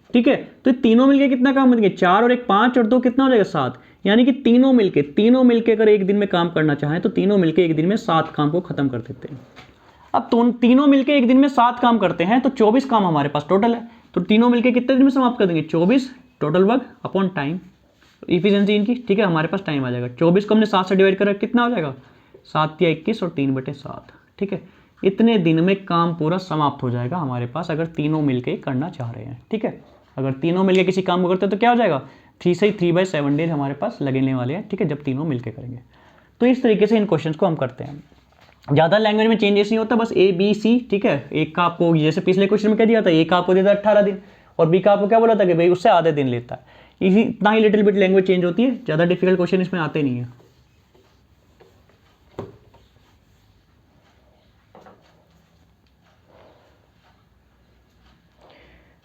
ठीक है। तो तीनों मिलकर कितना काम करेंगे, 4 और 1 5 और 2 कितना हो जाएगा, 7, यानी कि तीनों मिलकर अगर एक दिन में काम करना चाहें तो तीनों मिलकर एक दिन में 7 काम को खत्म कर देते हैं। अब तीनों मिलकर एक दिन में 7 काम करते हैं तो 24 काम हमारे पास टोटल है, तो तीनों मिलकर कितने दिन में समाप्त कर देंगे, 24 total work upon time, efficiency इनकी, ठीक है। हमारे पास टाइम आ जाएगा 24 को हमने 7 से डिवाइड करा, कितना हो जाएगा, 7 या 21 और 3/7, ठीक है। इतने दिन में काम पूरा समाप्त हो जाएगा हमारे पास, अगर तीनों मिलकर करना चाह रहे हैं, ठीक है। अगर तीनों मिलकर किसी काम को करते हैं तो क्या हो जाएगा, 3 से 3/7 डेज हमारे पास लगने वाले हैं, ठीक है, जब तीनों मिलकर करेंगे। तो इस तरीके से इन क्वेश्चन को हम करते हैं। ज़्यादा लैंग्वेज में चेंजेस नहीं होता, बस ए बी सी, ठीक है। एक का आपको जैसे पिछले क्वेश्चन में क्या दिया था, ए का आपको देता है 18 दिन और बी का आपको क्या बोला था कि भाई उससे आधे दिन लेता है। इसी इतना ही लिटिल बिट लैंग्वेज चेंज होती है, ज़्यादा डिफिकल्ट क्वेश्चन इसमें आते नहीं है।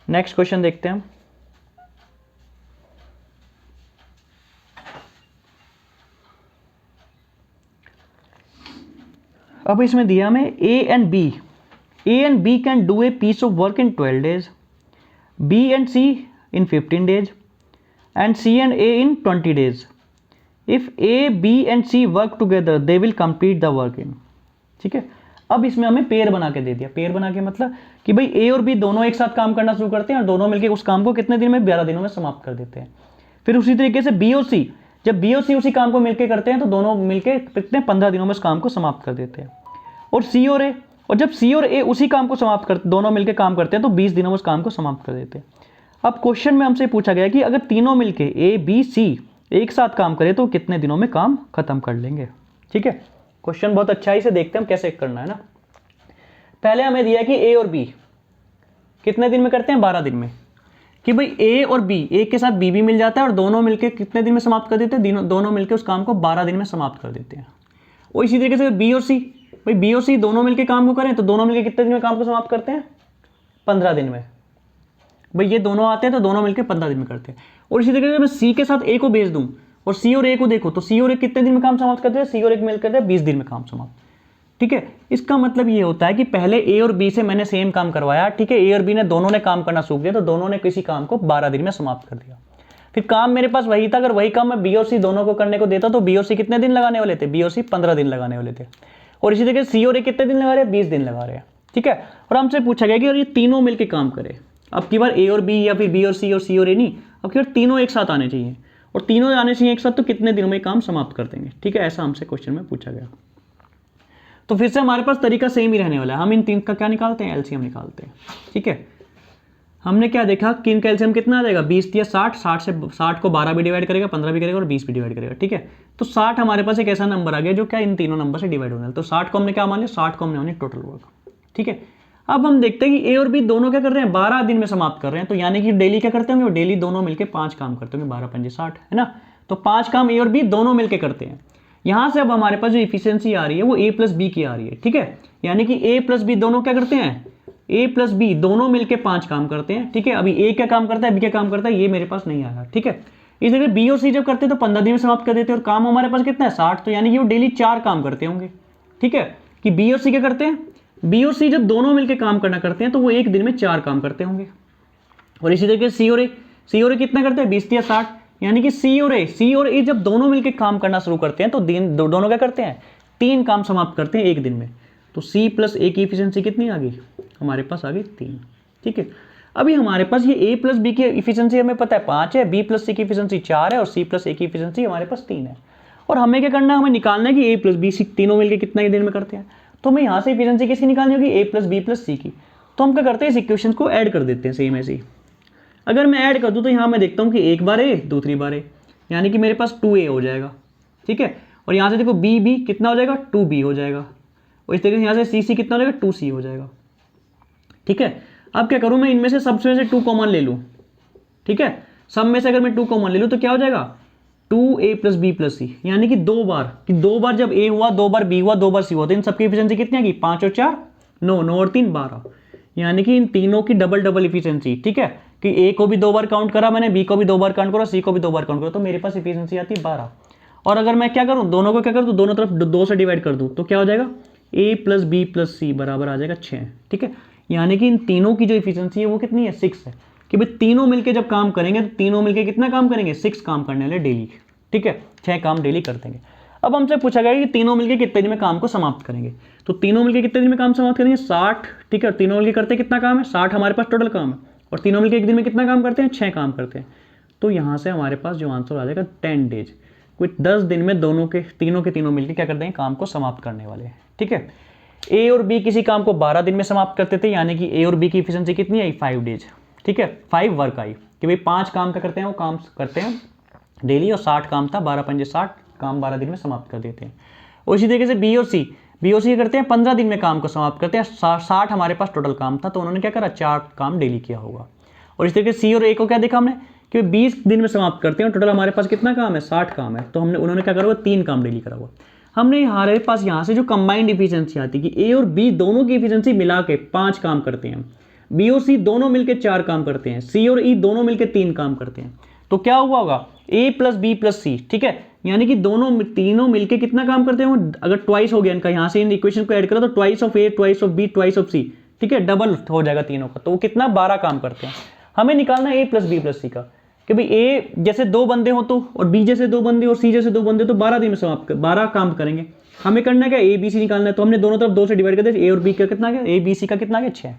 नेक्स्ट क्वेश्चन देखते हैं हम। अब इसमें दिया हमें A and B can do a piece of work in 12 days, B and C in 15 days and C and A in 20 days. If A, B and C work together, they will complete the work in, ठीक है। अब इसमें हमें pair बना के दे दिया, pair बना के मतलब कि भाई ए और बी दोनों एक साथ काम करना शुरू करते हैं और दोनों मिलकर उस काम को कितने दिन में, 12 दिनों में समाप्त कर देते हैं। फिर उसी तरीके से बी और सी, जब बी और सी उसी काम को मिलकर करते हैं तो दोनों मिलकर कितने, 15 दिनों में उस काम को समाप्त कर देते हैं। और सी और ए, और जब सी और ए उसी काम को समाप्त कर, दोनों मिलकर काम करते हैं तो 20 दिनों में उस काम को समाप्त कर देते हैं। अब क्वेश्चन में हमसे पूछा गया कि अगर तीनों मिलके ए बी सी एक साथ काम करें तो कितने दिनों में काम खत्म कर लेंगे, ठीक है। क्वेश्चन बहुत अच्छाई से देखते हैं हम कैसे करना है ना। पहले हमें दिया कि ए और बी कितने दिन में करते हैं, 12 दिन में, कि भाई ए और बी, एक के साथ बी भी मिल जाता है और दोनों मिलके कितने दिन में समाप्त कर देते हैं, दोनों मिलके उस काम को 12 दिन में समाप्त कर देते हैं। और इसी तरीके से बी और सी, भाई बी और सी दोनों मिलके काम को करें तो दोनों मिलके कितने दिन में काम को समाप्त करते हैं, 15 दिन में। भाई ये दोनों आते हैं तो दोनों मिलकर 15 दिन में करते हैं। और इसी तरीके से मैं सी के साथ ए को भेज दूं और सी और ए को देखो तो सी और ए कितने दिन में काम समाप्त करते हैं, सी और ए मिलकर करते हैं 20 दिन में काम समाप्त। ठीक है, इसका मतलब ये होता है कि पहले ए और बी से मैंने सेम काम करवाया, ठीक है, ए और बी ने दोनों ने काम करना सूख दिया तो दोनों ने किसी काम को 12 दिन में समाप्त कर दिया। फिर काम मेरे पास वही था, अगर वही काम मैं बी और सी दोनों को करने को देता तो बी और सी कितने दिन लगाने वाले थे, बी और सी 15 दिन लगाने वाले थे। और इसी तरीके से सी और ए कितने दिन लगा रहे हैं, 20 दिन लगा रहे हैं। ठीक है, और हमसे पूछा गया कि और ये तीनों मिलकर काम करे, अब की बार ए और बी या फिर बी और सी और ए नहीं, अब की बार तीनों एक साथ आने चाहिए और तीनों आने चाहिए एक साथ, तो कितने दिनों में काम समाप्त कर देंगे। ठीक है, ऐसा हमसे क्वेश्चन में पूछा गया। तो फिर से हमारे पास तरीका सेम ही रहने वाला है, हम इन तीन का क्या निकालते हैं, एलसीएम निकालते हैं। ठीक है, हमने क्या देखा कि इनका एलसीएम कितना आ जाएगा, 20 या 60, 60 को 12 भी डिवाइड करेगा, 15 भी करेगा और 20 भी डिवाइड करेगा। ठीक है, तो 60 हमारे पास एक ऐसा नंबर आ गया जो क्या इन तीनों नंबर से डिवाइड होने वाला है। तो 60 को हमने क्या मान लिया, 60 को हमने मानी टोटल वर्क। ठीक है, अब हम देखते हैं कि ए और बी दोनों क्या कर रहे हैं, 12 दिन में समाप्त कर रहे हैं। तो यानी कि डेली क्या करते होंगे, डेली दोनों मिलकर 5 काम करते होंगे, 12 पंजे 60 है ना। तो 5 काम ए और बी दोनों मिलकर करते हैं। यहां से अब हमारे पास जो इफिशियंसी आ रही है वो ए प्लस बी की आ रही है। ठीक है, यानी कि ए प्लस बी दोनों क्या करते हैं, ए प्लस बी दोनों मिलकर 5 काम करते हैं। ठीक है, अभी ए क्या काम करता है, बी क्या काम करता है, ये मेरे पास नहीं आया। ठीक है, इसलिए बी और सी जब करते हैं तो 15 दिन में समाप्त कर देते हैं और काम हमारे पास कितना है, 60, तो यानी कि वो डेली 4 काम करते होंगे। ठीक है, कि बी और सी क्या करते हैं, बी और सी जब दोनों मिलकर काम करना करते हैं तो वो एक दिन में 4 काम करते होंगे। और इसी तरीके से सी और ए कितना करते हैं, 20 या 60, यानी कि सी और ए जब दोनों मिलकर काम करना शुरू करते हैं तो दोनों क्या करते हैं, 3 काम समाप्त करते हैं एक दिन में। तो सी प्लस ए की इफिशियंसी कितनी आ गई, हमारे पास आ गई 3। ठीक है, अभी हमारे पास ये ए प्लस बी की इफिशियंसी हमें पता है 5 है, बी प्लस सी की इफिशियंसी 4 है और सी प्लस ए की इफिशियंसी हमारे पास 3 है। और हमें क्या करना है, हमें निकालना है कि ए प्लस बी सी तीनों मिलकर कितना ही दिन में करते हैं। तो हमें यहाँ से इफिशियंसी किसकी निकालनी होगी, ए प्लस बी प्लस सी की। तो हम क्या करते हैं, इस इक्वेशन को ऐड कर देते हैं सेम ऐसे ही। अगर मैं ऐड कर दूँ तो यहाँ मैं देखता हूँ कि एक बार ए दूसरी बार ए, यानी कि मेरे पास 2a हो जाएगा। ठीक है, और यहाँ से देखो बी कितना हो जाएगा, 2b हो जाएगा। और इस तरीके से यहाँ से सी कितना हो जाएगा, 2c हो जाएगा। ठीक है, अब क्या करूँ मैं, इनमें से सबसे से 2 कॉमन ले लूँ। ठीक है, सब में से अगर मैं 2 कॉमन ले लूँ तो क्या हो जाएगा, 2a प्लस बी प्लस सी, यानी कि 2 बार जब a हुआ, 2 बार b हुआ, 2 बार c हुआ, तो इन सबकी इफिशियंसी कितनी आ गई, 5 और 4 9, 9 और 3 12, यानी कि इन तीनों की डबल इफिशियंसी। ठीक है, कि ए को भी 2 बार काउंट करा मैंने, बी को भी 2 बार काउंट करा, सी को भी 2 बार काउंट करा, तो मेरे पास इफिशियंसी आती है 12। और अगर मैं क्या करूं, दोनों को क्या कर दूं, दोनों तरफ 2 से डिवाइड कर दूं तो क्या हो जाएगा, ए प्लस बी प्लस सी बराबर आ जाएगा 6। ठीक है, यानी कि इन तीनों की जो इफिशियंसी है वो कितनी है, 6 है। कि भाई तीनों मिलकर जब काम करेंगे तो तीनों मिलकर कितना काम करेंगे, 6 काम करने वाले डेली। ठीक है, 6 काम डेली कर देंगे। अब हमसे पूछा गया कि तीनों मिलकर कितने दिन में काम को समाप्त करेंगे। तो तीनों मिलकर कितने दिन में काम समाप्त करेंगे, 60। ठीक है, तीनों मिलकर करते कितना काम है, 60 हमारे पास टोटल काम है, और तीनों मिलकर एक दिन में कितना काम करते हैं, 6 काम करते हैं। तो यहाँ से हमारे पास जो आंसर आ जाएगा 10 डेज, कुछ 10 दिन में दोनों के तीनों मिलकर क्या कर देंगे, काम को समाप्त करने वाले हैं। ठीक है, ए और बी किसी काम को 12 दिन में समाप्त करते थे, यानी कि ए और बी की इफिशियंसी कितनी आई, 5 डेज। ठीक है, 5 वर्क आई कि भाई 5 काम क्या करते हैं, वो काम करते हैं डेली, और 60 काम था, 12 पंजे 60 काम 12 दिन में समाप्त कर देते हैं। और इसी तरीके से बी और सी करते हैं 15 दिन में काम को समाप्त करते हैं। 60 हमारे पास टोटल काम था तो उन्होंने क्या करा, 4 काम डेली किया होगा। और इस तरीके से सी और ए को क्या देखा हमने कि 20 दिन में समाप्त करते हैं और टोटल हमारे पास कितना काम है, 60 काम है, तो उन्होंने क्या करा हुआ, 3 काम डेली करा हुआ। हमने हमारे पास यहाँ से जो कंबाइंड इफिशियंसी आती है कि ए और बी दोनों की इफिशियंसी मिला के 5 काम करते हैं, बी और सी दोनों मिलकर 4 काम करते हैं, सी और ई दोनों मिलकर 3 काम करते हैं, तो क्या हुआ होगा, ए प्लस बी प्लस सी। ठीक है, यानी कि तीनों मिलके कितना काम करते हैं, अगर ट्वाइस हो गया इनका, यहाँ से इन इक्वेशन को ऐड करो तो twice of A twice of B twice of C. ठीक है, डबल हो जाएगा तीनों का, तो वो कितना 12 काम करते हैं। हमें निकालना है ए प्लस बी प्लस सी का, कि भाई ए जैसे 2 बंदे हो तो, और बी जैसे 2 बंदे और सी जैसे 2 बंदे, तो 12 दिन में समाप्त 12 काम करेंगे। हमें करना है क्या, ए बी सी निकालना है, तो हमने दोनों तरफ 2 से डिवाइड कर दिया, ए और बी का कितना गया, ए बी सी का कितना गया, 6।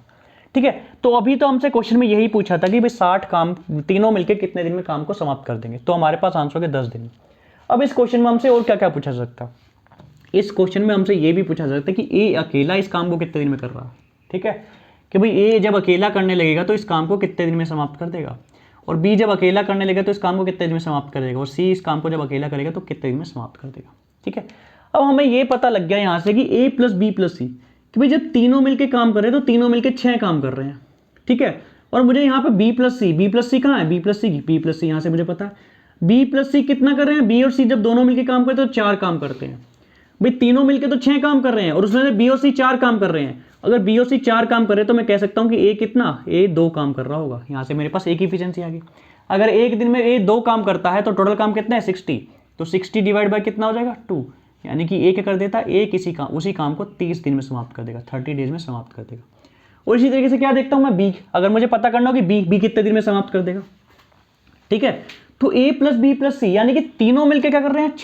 ठीक है, तो अभी तो हमसे क्वेश्चन में यही पूछा था कि भाई 60 काम तीनों मिलकर कितने दिन में काम को समाप्त कर देंगे, तो हमारे पास आंसर हो गया 10 दिन। अब इस क्वेश्चन में हमसे और क्या क्या पूछा जा सकता है, इस क्वेश्चन में हमसे ये भी पूछा जा सकता है कि ए अकेला इस काम को कितने दिन में कर रहा है। ठीक है, कि भाई ए जब अकेला करने लगेगा तो इस काम को कितने दिन में समाप्त कर देगा, और बी जब अकेला करने लगेगा तो इस काम को कितने दिन में समाप्त कर देगा, और सी इस काम को जब अकेला करेगा तो कितने दिन में समाप्त कर देगा। ठीक है, अब हमें ये पता लग गया यहाँ से कि ए प्लस बी प्लस सी, कि भाई जब तीनों मिलके काम कर रहे हैं तो तीनों मिलके 6 काम कर रहे हैं, ठीक है। और मुझे यहाँ पे बी प्लस सी कहाँ है, बी प्लस सी यहाँ से मुझे पता है। बी प्लस सी कितना कर रहे हैं, बी और सी जब दोनों मिलके काम करते हैं तो 4 काम करते हैं। भाई तीनों मिलके तो 6 काम कर रहे हैं और उसमें से बी और सी 4 काम कर रहे हैं। अगर बी और सी 4 काम कर रहे हैं तो मैं कह सकता हूँ कि ए कितना, ए 2 काम कर रहा होगा। यहाँ से मेरे पास ए की एफिशिएंसी आ गई। अगर एक दिन में ए 2 काम करता है तो टोटल काम कितना है 60, तो 60 डिवाइड बाय कितना हो जाएगा 2, यानी कि ए क्या कर देता है, ए उसी काम को 30 दिन में समाप्त कर देगा, 30 डेज में समाप्त कर देगा। और इसी तरीके से क्या देखता हूँ मैं बी, अगर मुझे पता करना हो कि बी कितने दिन में समाप्त कर देगा, ठीक है। तो ए प्लस बी प्लस सी यानी कि तीनों मिलकर क्या कर रहे हैं,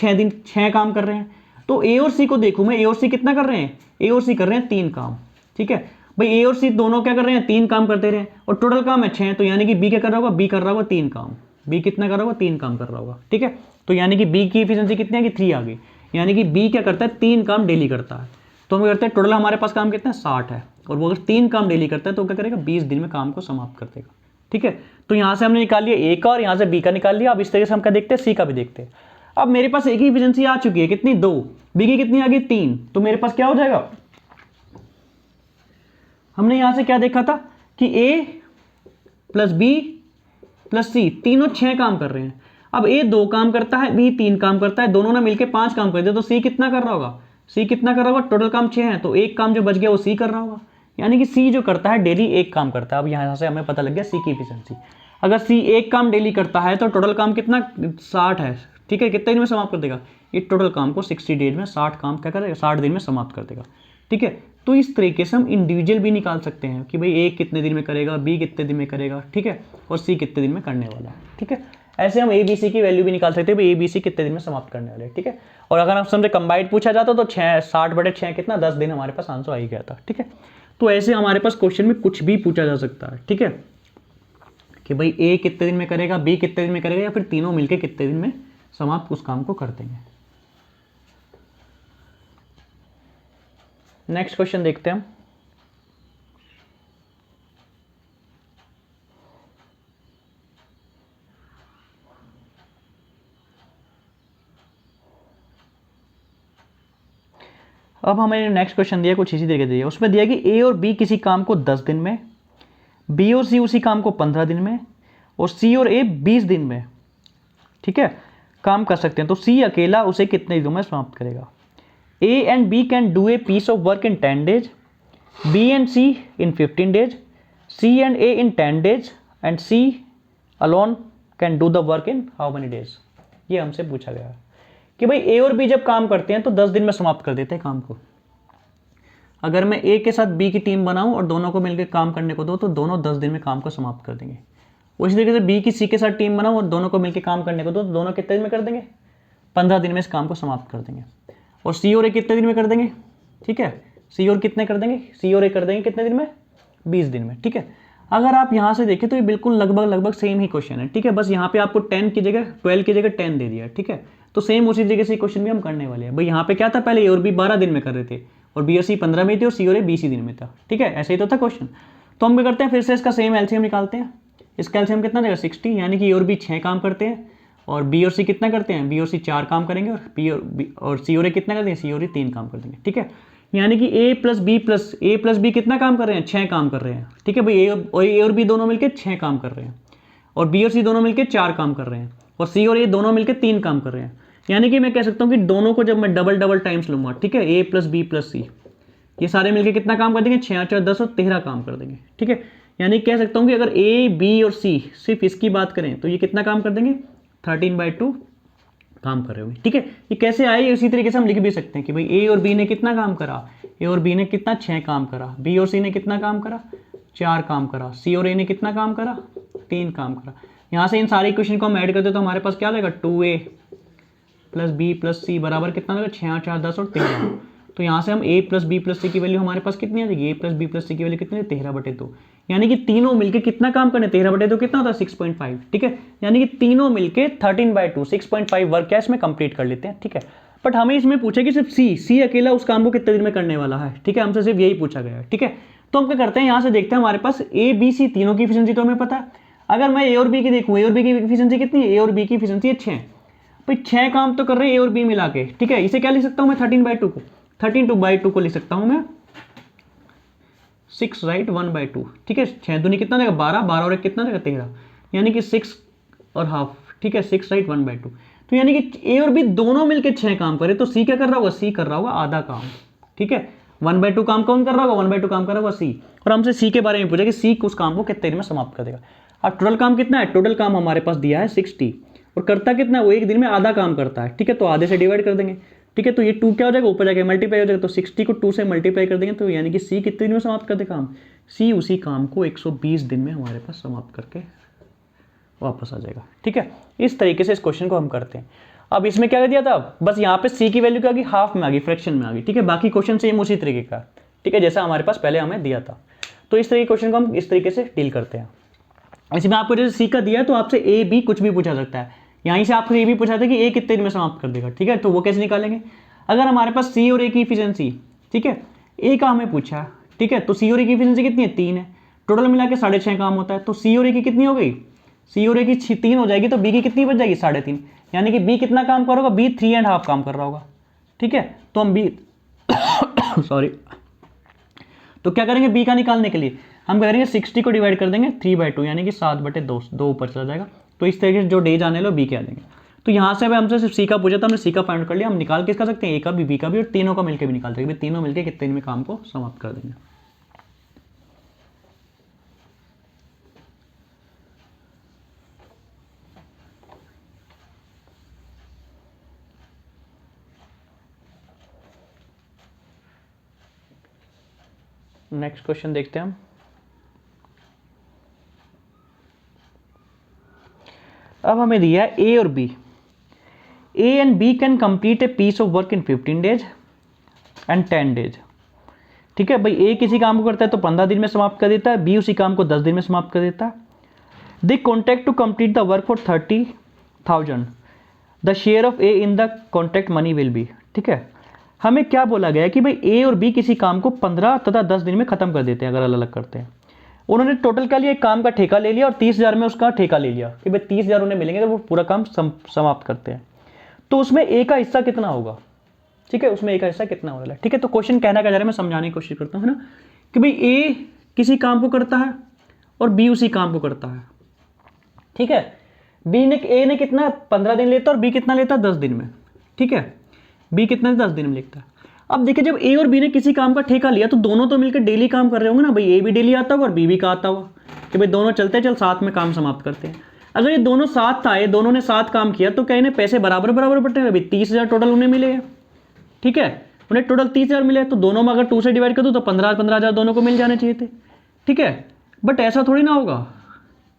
6 काम कर रहे हैं। तो ए और सी को देखूं मैं, ए और सी कितना कर रहे हैं, ए और सी कर रहे हैं 3 काम, ठीक है। भाई ए और सी दोनों क्या कर रहे हैं, 3 काम करते रहे और टोटल काम है 6, तो यानी कि बी क्या कर रहा होगा, बी कर रहा होगा 3 काम। बी कितना कर रहा होगा, 3 काम कर रहा होगा, ठीक है। तो यानी कि बी की एफिशिएंसी कितनी आ गई, 3 आ गई। यानी कि बी क्या करता है, 3 काम डेली करता है। तो हम क्या करते हैं, टोटल हमारे पास काम कितना है 60 है, और वो अगर 3 काम डेली करता है तो क्या करेगा, 20 दिन में काम को समाप्त कर देगा, ठीक है। तो यहाँ से हमने निकाल लिया ए का और यहाँ से बी का निकाल लिया। अब इस तरीके से हम क्या देखते हैं, सी का भी देखते हैं। अब मेरे पास ए की एफिशिएंसी आ चुकी है कितनी, 2, बी की कितनी आ गई 3, तो मेरे पास क्या हो जाएगा, हमने यहां से क्या देखा था कि ए प्लस बी प्लस सी तीनों 6 काम कर रहे हैं। अब ए 2 काम करता है, बी 3 काम करता है, दोनों ने मिलकर 5 काम करते हैं, तो सी कितना कर रहा होगा, सी कितना कर रहा होगा, टोटल काम 6 है, तो एक काम जो बच गया वो सी कर रहा होगा। यानी कि सी जो करता है डेली एक काम करता है। अब यहाँ से हमें पता लग गया सी की एफिशिएंसी। अगर सी एक काम डेली करता है तो टोटल काम कितना 60 है, ठीक है। कितने दिन में समाप्त कर देगा, ये टोटल काम को 60 डेज में 60 काम क्या करेगा, 60 दिन में समाप्त कर देगा, ठीक है। तो इस तरीके से हम इंडिविजुअल भी निकाल सकते हैं कि भाई ए कितने दिन में करेगा, बी कितने दिन में करेगा, ठीक है, और सी कितने दिन में करने वाला है, ठीक है। ऐसे हम ए बी सी की वैल्यू भी निकाल सकते हैं, भाई ए बी सी कितने दिन में समाप्त करने वाले हैं, ठीक है। और अगर हम हमसे कंबाइंड पूछा जाता तो 60/6 कितना 10 दिन हमारे पास आंसर आ ही गया था, ठीक है। तो ऐसे हमारे पास क्वेश्चन में कुछ भी पूछा जा सकता है, ठीक है, कि भाई ए कितने दिन में करेगा, बी कितने दिन में करेगा, या फिर तीनों मिलकर कितने दिन में समाप्त उस काम को कर देंगे। नेक्स्ट क्वेश्चन देखते हैं हम। अब हमें नेक्स्ट क्वेश्चन दिया कुछ इसी तरीके से दिया, उसमें दिया कि ए और बी किसी काम को 10 दिन में, बी और सी उसी काम को 15 दिन में, और सी और ए 20 दिन में, ठीक है, काम कर सकते हैं। तो सी अकेला उसे कितने दिनों में समाप्त करेगा। A and B can do a piece of work in 10 days, B and C in 15 days, C and A in 10 days, and C alone can do the work in how many days. ये हमसे पूछा गया है कि भाई ए और B जब काम करते हैं तो 10 दिन में समाप्त कर देते हैं काम को। अगर मैं ए के साथ बी की टीम बनाऊं और दोनों को मिलकर काम करने को दो तो दोनों 10 दिन में काम को समाप्त कर देंगे। उसी तरीके से बी की सी के साथ टीम बनाऊं और दोनों को मिलकर काम करने को दो तो दोनों कितने दिन में कर देंगे, 15 दिन में इस काम को समाप्त कर देंगे। और सी और ए कितने दिन में कर देंगे, ठीक है, सी और कितने कर देंगे, सी और ए कर देंगे कितने दिन में, 20 दिन में, ठीक है। अगर आप यहाँ से देखें तो ये बिल्कुल लगभग सेम ही क्वेश्चन है, ठीक है। बस यहाँ पे आपको 10 की जगह 12 की जगह 10 दे दिया, ठीक है। तो सेम उसी तरीके से क्वेश्चन भी हम करने वाले हैं। भाई यहाँ पे क्या था, पहले ए और बी 12 दिन में कर रहे थे और बी और सी 15 में थे और सी और ए 20 दिन में था, ठीक है, ऐसे ही तो था क्वेश्चन। तो हम क्या करते हैं, फिर से इसका सेम एलसीएम निकालते हैं। इसका एलसीएम कितना देगा 60, यानी कि ए और बी 6 काम करते हैं और बी और सी कितना करते हैं, बी और सी 4 काम करेंगे, और सी और ए कितना करते हैं, सी और ए 3 काम कर देंगे, ठीक है। यानी कि ए प्लस बी कितना काम कर रहे हैं, 6 काम कर रहे हैं, ठीक है। भाई ए और बी दोनों मिलकर 6 काम कर रहे हैं और बी और सी दोनों मिलकर 4 काम कर रहे हैं और सी और ए दोनों मिलकर 3 काम कर रहे हैं। यानी कि मैं कह सकता हूँ कि दोनों को जब मैं डबल टाइम्स लूंगा, ठीक है, ए प्लस बी प्लस सी, ये सारे मिलकर कितना काम कर देंगे, 6 4 10 और 13 काम कर देंगे, ठीक है। यानी कह सकता हूँ कि अगर ए बी और सी सिर्फ इसकी बात करें तो ये कितना काम कर देंगे, 13/2 काम कर रहे होंगे, ठीक है। ये कैसे आए, इसी तरीके से हम लिख भी सकते हैं कि भाई ए और बी ने कितना काम करा, ए और बी ने कितना 6 काम करा, बी और सी ने कितना काम करा, 4 काम करा, सी और ए ने कितना काम करा, 3 काम करा। यहाँ से इन सारे इक्वेशन को हम ऐड करते तो हमारे पास क्या लगेगा, 2a प्लस बी प्लस सी बराबर कितना लगेगा, 6 4 10 और 13। तो यहाँ से हम a प्लस बी प्लस सी की वैल्यू हमारे पास कितनी आ जाएगी, a प्लस बी प्लस सी की वैल्यू कितनी है, 13/2। यानी कि तीनों मिलके कितना काम करने, 13/2 कितना होता है 6.5, ठीक है। यानी कि तीनों मिलके 13/2 6.5 वर्क क्या इसमें कंप्लीट कर लेते हैं, ठीक है। बट हमें इसमें पूछे कि सिर्फ सी अकेला उस काम को कितने दिन में करने वाला है, ठीक है, हमसे सिर्फ यही पूछा गया है, ठीक है। तो हम क्या करते हैं, यहाँ से देखते हैं हमारे पास ए बी सी तीनों की एफिशिएंसी तो हमें पता है। अगर मैं ए और बी की देखूँ, ए और बी की एफिशिएंसी कितनी है, ए और बी की एफिशिएंसी है 6। भाई 6 काम तो कर रहे हैं ए और बी मिला के, ठीक है। इसे क्या लिख सकता हूँ मैं, 13/2 को 13/2 को लिख सकता हूँ मैं 6 राइट 1/2, ठीक है। 6 दूनी कितना देगा 12, 12 और 1 कितना देगा 13, यानी कि 6 और हाफ, ठीक है। 6 राइट 1/2, तो यानी कि ए और बी दोनों मिलकर 6 काम करे, तो सी क्या कर रहा होगा, सी कर रहा होगा आधा काम, ठीक है। 1/2 काम कौन कर रहा होगा, 1/2 काम कर रहा होगा सी। और हमसे सी के बारे में पूछा कि सी उस काम को कितने दिन में समाप्त कर देगा। अब टोटल काम कितना है, टोटल काम हमारे पास दिया है 60, और करता कितना है, वो एक दिन में आधा काम करता है, ठीक है। तो आधे से डिवाइड कर देंगे, ठीक है। तो ये 2 क्या हो जाएगा, ऊपर जाके मल्टीप्लाई हो जाएगा, तो 60 को 2 से मल्टीप्लाई कर देंगे, तो यानी कि सी कितने दिन में समाप्त कर दे काम, सी उसी काम को 120 दिन में हमारे पास समाप्त करके वापस आ जाएगा, ठीक है। इस तरीके से इस क्वेश्चन को हम करते हैं। अब इसमें क्या कर दिया था, बस यहाँ पे सी की वैल्यू क्या आ गई, हाफ में आ गई, फ्रैक्शन में आ गई, ठीक है। बाकी क्वेश्चन सेम उसी तरीके का, ठीक है, जैसा हमारे पास पहले हमें दिया था। तो इस तरीके क्वेश्चन को हम इस तरीके से डील करते हैं। इसमें आपको जैसे सी का दिया है तो आपसे ए बी कुछ भी पूछा सकता है। यहीं से आपको ए भी पूछा था कि ए कितने दिन में समाप्त कर देगा, ठीक है। तो वो कैसे निकालेंगे, अगर हमारे पास सी और ए की इफिशिएंसी, ठीक है, ए का हमें पूछा है, ठीक है, तो सी और ए की इफिशिएंसी कितनी है, 3 है। टोटल मिला के 6.5 काम होता है, तो सी और ए की कितनी हो गई, सी और ए की 3 हो जाएगी, तो बी की कितनी बच जाएगी, 3.5, यानी कि बी कितना काम कर रहा होगा, बी 3.5 काम कर रहा होगा, ठीक है। तो हम बी सॉरी, तो क्या करेंगे बी का निकालने के लिए हम करेंगे 60 को डिवाइड कर देंगे 3/2, यानी कि 7/2, 2 ऊपर चला जाएगा। तो इस तरीके से जो डेज आने लो बी के आ जाएंगे। तो यहाँ से हमसे सिर्फ सी का पूछा था, हमने सी का फाइंड कर लिया। हम निकाल के सकते हैं ए का भी बी का भी, और तीनों का मिलकर भी निकाल सकते हैं, तीनों मिलकर कितने दिन में काम को समाप्त कर देंगे। नेक्स्ट क्वेश्चन देखते हैं हम। अब हमें दिया है ए और B, A and B can complete a piece of work in 15 days and 10 days, ठीक है। भाई ए किसी काम को करता है तो 15 दिन में समाप्त कर देता है, बी उसी काम को 10 दिन में समाप्त कर देता है। They contract to complete the work for 30,000, the share of A in the contract money will be, ठीक है। हमें क्या बोला गया है कि भाई ए और बी किसी काम को 15 तथा 10 दिन में खत्म कर देते हैं अगर अलग अलग करते हैं। उन्होंने टोटल क्या लिया, एक काम का ठेका ले लिया और 30,000 में उसका ठेका ले लिया कि भाई 30,000 उन्हें मिलेंगे तो वो पूरा काम समाप्त करते हैं। तो उसमें ए का हिस्सा कितना होगा, ठीक है, उसमें ए का हिस्सा कितना होगा, ठीक है। तो क्वेश्चन कहना क्या जा रहा है, मैं समझाने की कोशिश करता हूँ, है ना, कि भाई ए किसी काम को करता है और बी उसी काम को करता है, ठीक है। ए ने कितना 15 दिन लेता है और बी कितना लेता है 10 दिन में, ठीक है। बी कितना 10 दिन में लेता है। अब देखिए जब ए और बी ने किसी काम का ठेका लिया तो दोनों तो मिलकर डेली काम कर रहे होंगे ना, भाई ए भी डेली आता होगा और बी भी का आता होगा कि भाई दोनों चलते चल साथ में काम समाप्त करते हैं। अगर ये दोनों साथ आए, दोनों ने साथ काम किया, तो क्या इन्हें पैसे बराबर बराबर बटेंगे, भाई 30,000 टोटल उन्हें मिले, ठीक है, उन्हें टोटल 30,000 मिले, तो दोनों में अगर 2 से डिवाइड कर दो तो 15,000 दोनों को मिल जाने चाहिए थे, ठीक है। बट ऐसा थोड़ी ना होगा।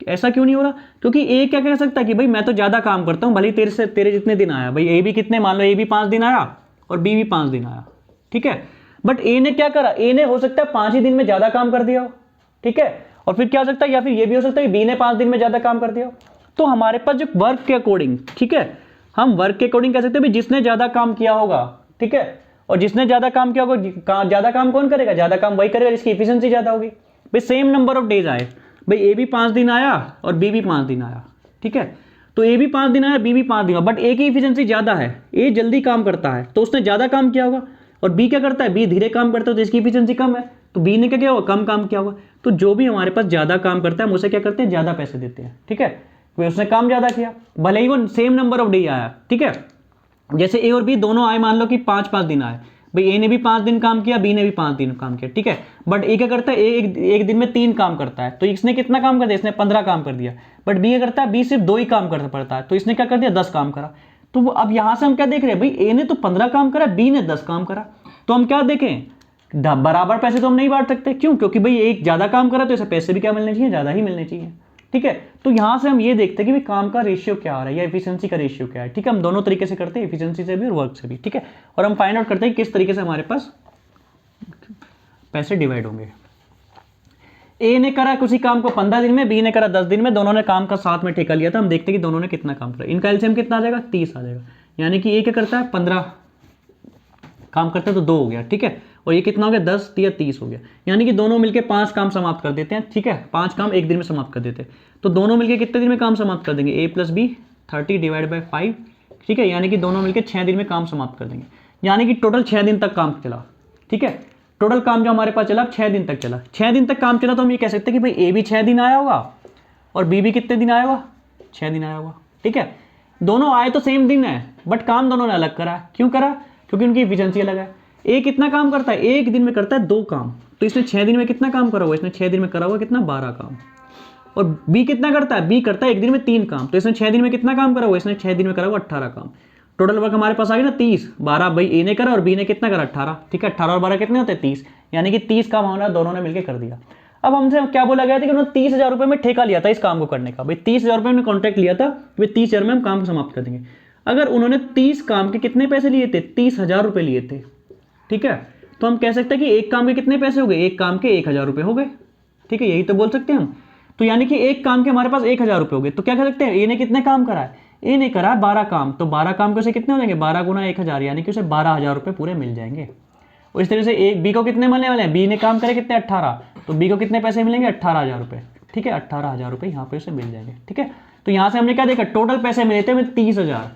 ऐसा क्यों नहीं हो रहा, क्योंकि ए क्या कह सकता है कि भाई मैं तो ज़्यादा काम करता हूँ, भले ही तेरे जितने दिन आया, भाई ए भी कितने, मान लो ए भी 5 दिन आया और बी भी 5 दिन आया, ठीक है। बट ए ने क्या करा, ए ने हो सकता है 5 ही दिन में ज़्यादा काम कर दिया हो, ठीक है। और फिर क्या हो सकता है, या फिर ये भी हो सकता है कि बी ने 5 दिन में ज़्यादा काम कर दिया हो। तो हमारे पास जो वर्क के अकॉर्डिंग, ठीक है, हम वर्क के अकॉर्डिंग कह सकते हैं भाई जिसने ज़्यादा काम किया होगा, ठीक है। और जिसने ज़्यादा काम किया होगा, ज़्यादा काम कौन करेगा, ज़्यादा काम वही करेगा जिसकी एफिशिएंसी ज़्यादा होगी। भाई सेम नंबर ऑफ डेज आए, भाई ए भी 5 दिन आया और बी भी 5 दिन आया, ठीक है। तो ए भी 5 दिन आया, बी भी 5 दिन आया, बट ए की एफिशिएंसी ज़्यादा है, ए जल्दी काम करता है तो उसने ज़्यादा काम किया होगा, और बी क्या करता है, बी धीरे काम करता है तो इसकी एफिशिएंसी कम है, तो बी ने क्या किया होगा, कम काम किया होगा। तो जो भी हमारे पास ज़्यादा काम करता है हम उसे क्या करते हैं, ज़्यादा पैसे देते हैं, ठीक है। कोई उसने काम ज़्यादा किया, भले ही वो सेम नंबर ऑफ डे आया, ठीक है। जैसे ए और बी दोनों आए, मान लो कि 5-5 दिन आए, भाई ए ने भी 5 दिन काम किया, बी ने भी 5 दिन काम किया, ठीक है। बट ए क्या करता है, एक दिन में 3 काम करता है, तो इसने कितना काम कर दिया, इसने 15 काम कर दिया। बट बी क्या करता है, बी सिर्फ 2 ही काम कर पड़ता है, तो इसने क्या कर दिया, 10 काम करा। तो अब यहां से हम क्या देख रहे हैं, भाई ए ने तो 15 काम करा, बी ने 10 काम करा, तो हम क्या देखें, बराबर पैसे तो हम नहीं बांट सकते, क्यों, क्योंकि भाई एक ज्यादा काम करा तो इसे पैसे भी क्या मिलने चाहिए, ज्यादा ही मिलने चाहिए, ठीक है। तो यहां से हम ये देखते हैं कि भाई काम का रेशियो क्या आ रहा है या एफिशिएंसी का रेशियो क्या है, ठीक है। हम दोनों तरीके से करते हैं, एफिशिएंसी से भी और वर्क से भी, ठीक है। और हम फाइंड आउट करते हैं किस तरीके से हमारे पास पैसे डिवाइड होंगे। ए ने करा किसी काम को 15 दिन में, बी ने करा 10 दिन में, दोनों ने काम का साथ में ठेका लिया था। हम देखते हैं कि दोनों ने कितना काम करा, इनका एलसीएम कितना आ जाएगा, 30 आ जाएगा, यानी कि ए क्या करता है, 15 काम करते हैं तो 2 हो गया, ठीक है। और ये कितना हो गया, 10 या 30 हो गया, यानी कि दोनों मिलके 5 काम समाप्त कर देते हैं, ठीक है। 5 काम एक दिन में समाप्त कर देते हैं, तो दोनों मिलके कितने दिन में काम समाप्त कर देंगे, a + b 30 डिवाइड बाई 5, ठीक है। यानी कि दोनों मिलके 6 दिन में काम समाप्त कर देंगे, यानी कि टोटल 6 दिन तक काम चला, ठीक है। टोटल काम जो हमारे पास चला 6 दिन तक चला, 6 दिन तक काम चला, तो हम ये कह सकते हैं कि भाई ए भी 6 दिन आया होगा और बी भी कितने दिन आया होगा, 6 दिन आया होगा। ठीक है, दोनों आए तो सेम दिन है बट काम दोनों ने अलग करा। क्यों करा? क्योंकि उनकी एफिशिएंसी अलग है। ए कितना काम करता है, एक दिन में करता है 2 काम, तो इसने 6 दिन में कितना काम करा हुआ, इसने 6 दिन में करा हुआ कितना, 12 काम। और बी कितना करता है, बी करता है एक दिन में 3 काम, तो इसने 6 दिन में कितना काम करा हुआ, इसने 6 दिन में करा हुआ 18 काम। टोटल वर्क हमारे पास आ गया ना 30, 12 भाई ए ने करा और बी ने कितना करा, 18। ठीक है, 18 और 12 कितने होते हैं, 30, यानी कि 30 काम हमारा दोनों ने मिलकर कर दिया। अब हमसे क्या बोला गया था कि उन्होंने 30,000 रुपये में ठेका लिया था इस काम को करने का। भाई 30,000 रुपये में कॉन्ट्रैक्ट लिया था, भाई 30,000 में हम काम को समाप्त कर देंगे। अगर उन्होंने 30 काम के कितने पैसे लिए थे, 30,000 रुपये लिए थे। ठीक है, तो हम कह सकते हैं कि एक काम के कितने पैसे हो गए, एक काम के 1,000 रुपये हो गए। ठीक है, यही तो बोल सकते हैं हम। तो यानी कि एक काम के हमारे पास 1,000 रुपये हो गए। तो क्या कर सकते हैं, ए ने कितने काम करा है, ए ने करा 12 काम, तो 12 काम के उसे कितने हो जाएंगे, 12 गुना 1,000, यानी कि उसे 12,000 रुपये पूरे मिल जाएंगे। और इस तरह से एक बी को कितने मिलने वाले हैं, बी ने काम करे कितने, 18, तो बी को कितने पैसे मिलेंगे, 18,000 रुपये। ठीक है, 18,000 रुपये यहाँ पे उसे मिल जाएंगे। ठीक है, तो यहाँ से हमने क्या देखा, टोटल पैसे मिले थे 30,000।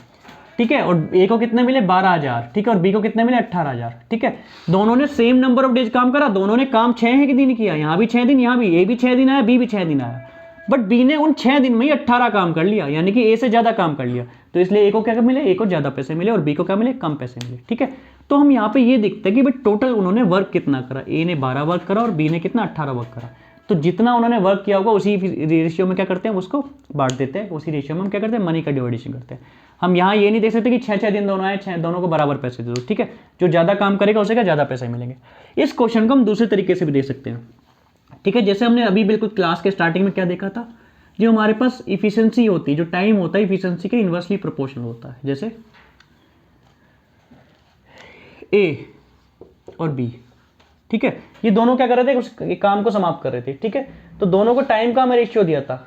ठीक है, और ए को कितने मिले, 12,000। ठीक है, और बी को कितने मिले, 18,000। ठीक है, दोनों ने सेम नंबर ऑफ डेज काम करा, दोनों ने काम 6 दिन किया, यहाँ भी 6 दिन, यहाँ भी ए भी 6 दिन आया, बी भी 6 दिन आया, बट बी ने उन 6 दिन में ही 18 काम कर लिया, यानी कि ए से ज्यादा काम कर लिया। तो इसलिए ए को क्या मिले, ए को ज्यादा पैसे मिले और बी को क्या मिले, कम पैसे मिले। ठीक है, तो हम यहाँ पे ये देखते हैं कि भाई टोटल उन्होंने वर्क कितना करा, ए ने 12 वर्क करा और बी ने कितना, 18 वर्क करा। तो जितना उन्होंने वर्क किया होगा उसी रेशियो में क्या करते हैं, उसको बांट देते हैं, उसी रेशियो में हम क्या करते हैं, मनी का डिवाइडेशन करते हैं। हम यहाँ ये नहीं देख सकते कि 6-6 दिन दोनों आए, 6 दोनों को बराबर पैसे दे दो। ठीक है, जो ज्यादा काम करेगा उसे क्या ज्यादा पैसे मिलेंगे। इस क्वेश्चन को हम दूसरे तरीके से भी देख सकते हैं। ठीक है, जैसे हमने अभी बिल्कुल क्लास के स्टार्टिंग में क्या देखा था, जो हमारे पास इफिशिएंसी होती है, जो टाइम होता है, इफिशिएंसी के इन्वर्सली प्रोपोर्शनल होता है। जैसे ए और बी, ठीक है, ये दोनों क्या कर रहे थे, उस काम को समाप्त कर रहे थे। ठीक है, तो दोनों को टाइम का हमें रेशियो दिया था,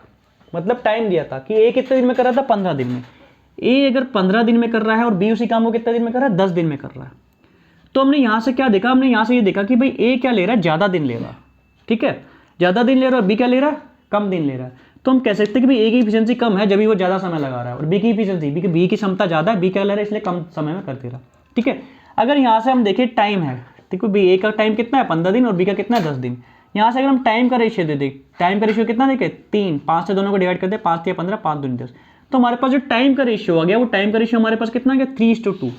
मतलब टाइम दिया था कि ए कितने दिन में कर रहा था, 15 दिन में। ए अगर 15 दिन में कर रहा है और बी उसी काम को कितने दिन में कर रहा है, 10 दिन में कर रहा है। तो हमने यहां से क्या देखा, हमने यहां से ये देखा कि भाई ए क्या ले रहा है, ज्यादा दिन ले रहा है। ठीक है, ज्यादा दिन ले रहा है, और बी क्या ले रहा है, कम दिन ले रहा है। तो हम कह सकते हैं कि भाई ए की इफिशिएंसी कम है जब भी वो ज्यादा समय लगा रहा है, और बी की इफिशिएंसी, बी की क्षमता ज्यादा है, बी क्या ले रहा है, इसलिए कम समय में कर दे रहा है। ठीक है, अगर यहां से हम देखें टाइम है, देखो बी ए का टाइम कितना है, 15 दिन, और बी का कितना है, 10 दिन। यहाँ से अगर हम टाइम का रेशियो दे दें, टाइम का रेशियो कितना देखे, 3, 5 से दोनों को डिवाइड कर दे, 5 या 15, 5 दूनी 10, तो हमारे पास जो टाइम का रेशियो आ गया, वो टाइम का रेशियो हमारे पास कितना गया, 3:2।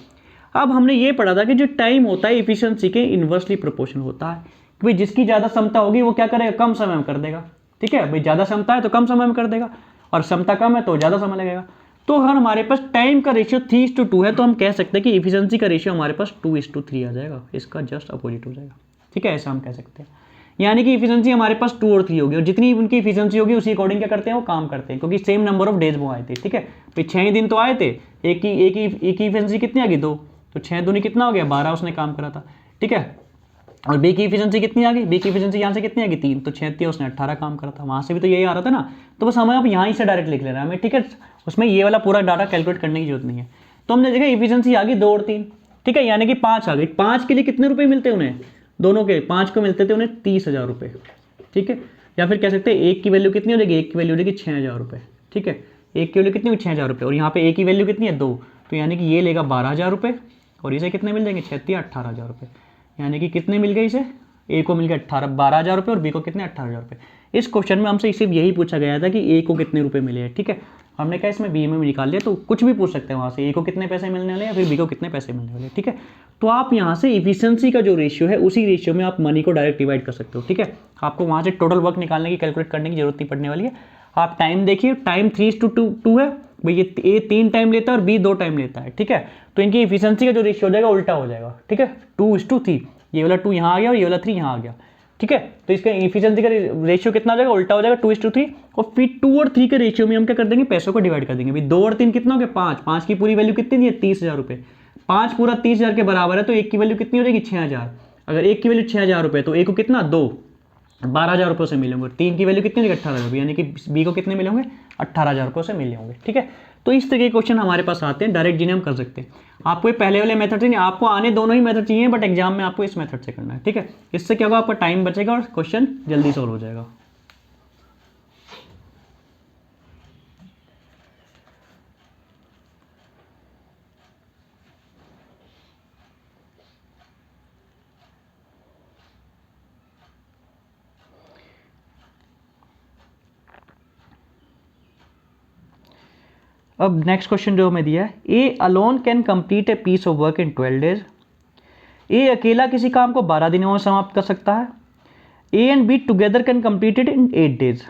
अब हमने ये पढ़ा था कि जो टाइम होता है इफिशिएंसी के इन्वर्सली प्रोपोर्शनल होता है, कि भाई जिसकी ज्यादा क्षमता होगी वो क्या करेगा, कम समय में कर देगा। ठीक है, भाई ज्यादा क्षमता है तो कम समय में कर देगा, और क्षमता कम है तो ज्यादा समय लगेगा। तो अगर हमारे पास टाइम का रेशियो 3:2 है, तो हम कह सकते हैं कि इफिशिएंसी का रेशियो हमारे पास 2:3 आ जाएगा, इसका जस्ट अपोजिट हो जाएगा। ठीक है, ऐसा हम कह सकते हैं, यानी कि इफिशिएंसी हमारे पास 2 और 3 होगी, और जितनी उनकी इफिशिएंसी होगी उसी अकॉर्डिंग क्या करते हैं, वो काम करते हैं, क्योंकि सेम नंबर ऑफ डेज वो आए थे। ठीक है, तो 6 दिन तो आए थे, एक की इफिशिएंसी कितनी आ गई, 2, तो 6 दूनी कितना हो गया, 12 उसने काम करा था। ठीक है, और बी की इफिशिएंसी कितनी आ गई, बी की इफिशिएंसी यहाँ से कितनी आ गई, 3, तो 6 उसने 18 काम करा था, वहाँ से भी तो यही आ रहा था ना। तो बस हमें अब यहाँ से डायरेक्ट लिख लेना है हमें। ठीक है, उसमें ये वाला पूरा डाटा कैलकुलेट करने की जरूरत नहीं है। तो हमने देखा इफिशिएंसी आ गई 2 और 3। ठीक है, यानी कि 5 आ गई। 5 के लिए कितने रुपये मिलते हैं उन्हें, दोनों के 5 को मिलते थे उन्हें 30,000 रुपये। ठीक है, या फिर कह सकते हैं एक की वैल्यू कितनी हो जाएगी, एक की वैल्यू हो जाएगी 6,000 रुपये। ठीक है, एक की वैल्यू कितनी हुई, 6,000 रुपये, और यहाँ पे एक की वैल्यू कितनी है, 2, तो यानी कि ये लेगा 12,000 रुपये, और इसे कितने मिल जाएंगे, 6 18,000 रुपये, यानी कि कितने मिल गए इसे, ए को मिल गया 12,000 रुपये और बी को कितने, 18,000 रुपये। इस क्वेश्चन में हमसे सिर्फ यही पूछा गया था कि ए को कितने रुपए मिले हैं। ठीक है, हमने क्या इसमें बी में निकाल लिया, तो कुछ भी पूछ सकते हैं वहाँ से, ए को कितने पैसे मिलने वाले हैं, फिर बी को कितने पैसे मिलने वाले हैं। ठीक है, तो आप यहाँ से इफिशिएंसी का जो रेशियो है, उसी रेशियो में आप मनी को डायरेक्ट डिवाइड कर सकते हो। ठीक है, आपको वहाँ से टोटल वर्क निकालने की, कैलकुलेट करने की जरूरत नहीं पड़ने वाली है। आप टाइम देखिए, टाइम 3:2 है भाई, ये ए 3 टाइम लेता है और बी 2 टाइम लेता है। ठीक है, तो इनकी इफिशिएंसी का जो रेशियो हो जाएगा उल्टा हो जाएगा। ठीक है, 2:3, ये वाला 2 यहाँ आ गया और ये वाला 3 यहाँ आ गया। ठीक है, तो इसका इफिशिएंसी का रेशियो कितना हो जाएगा, उल्टा हो जाएगा, 2:3। और फिर 2 और 3 के रेशियो में हम क्या कर देंगे, पैसों को डिवाइड कर देंगे। भाई 2 और 3 कितना हो गया, 5, 5 की पूरी वैल्यू कितनी है, 30,000 रुपये, 5 पूरा 30,000 के बराबर है, तो एक की वैल्यू कितनी हो जाएगी, 6,000। अगर एक की वैल्यू 6,000 रुपये, तो एक को कितना, 2, 12,000 रुपये से मिले होंगे। 3 की वैल्यू कितनी होगी, 18,000 रुपये, यानी कि बी को कितने मिले होंगे, 18,000 रुपये से मिले होंगे। ठीक है, तो इस तरह के क्वेश्चन हमारे पास आते हैं डायरेक्ट, जिन्हें हम कर सकते हैं। आपको ये पहले वाले मेथड से नहीं, आपको आने दोनों ही मेथड चाहिए, बट एग्जाम में आपको इस मेथड से करना है। ठीक है, इससे क्या होगा, आपका टाइम बचेगा और क्वेश्चन जल्दी सॉल्व हो जाएगा। अब नेक्स्ट क्वेश्चन जो हमें दिया है, A alone can complete a piece of work in 12 days. A अकेला किसी काम को 12 दिनों में समाप्त कर सकता है। ए and be together can complete it in 8 days.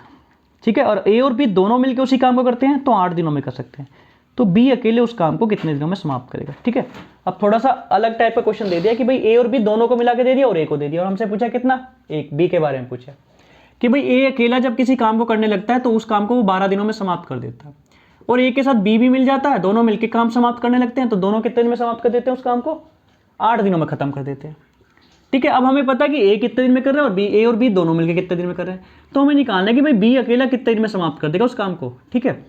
ठीक है, और ए और बी दोनों मिलकर उसी काम को करते हैं तो 8 दिनों में कर सकते हैं। तो बी अकेले उस काम को कितने दिनों में समाप्त करेगा। ठीक है, अब थोड़ा सा अलग टाइप का क्वेश्चन दे दिया कि भाई ए और बी दोनों को मिला के दे दिया और ए को दे दिया, और हमसे पूछा कितना, एक। बी के बारे में पूछा कि भाई ए अकेला जब किसी काम को करने लगता है तो उस काम को वो 12 दिनों में समाप्त कर देता है, और ए के साथ बी भी मिल जाता है, दोनों मिलकर काम समाप्त करने लगते हैं तो दोनों कितने दिन में समाप्त कर देते हैं उस काम को, 8 दिनों में खत्म कर देते हैं। ठीक है, अब हमें पता कि ए कितने दिन में कर रहे हैं और बी, ए और बी दोनों मिलकर कितने दिन में कर रहे हैं, तो हमें निकालना है कि भाई बी अकेला कितने दिन में समाप्त कर देगा उस काम को। ठीक है,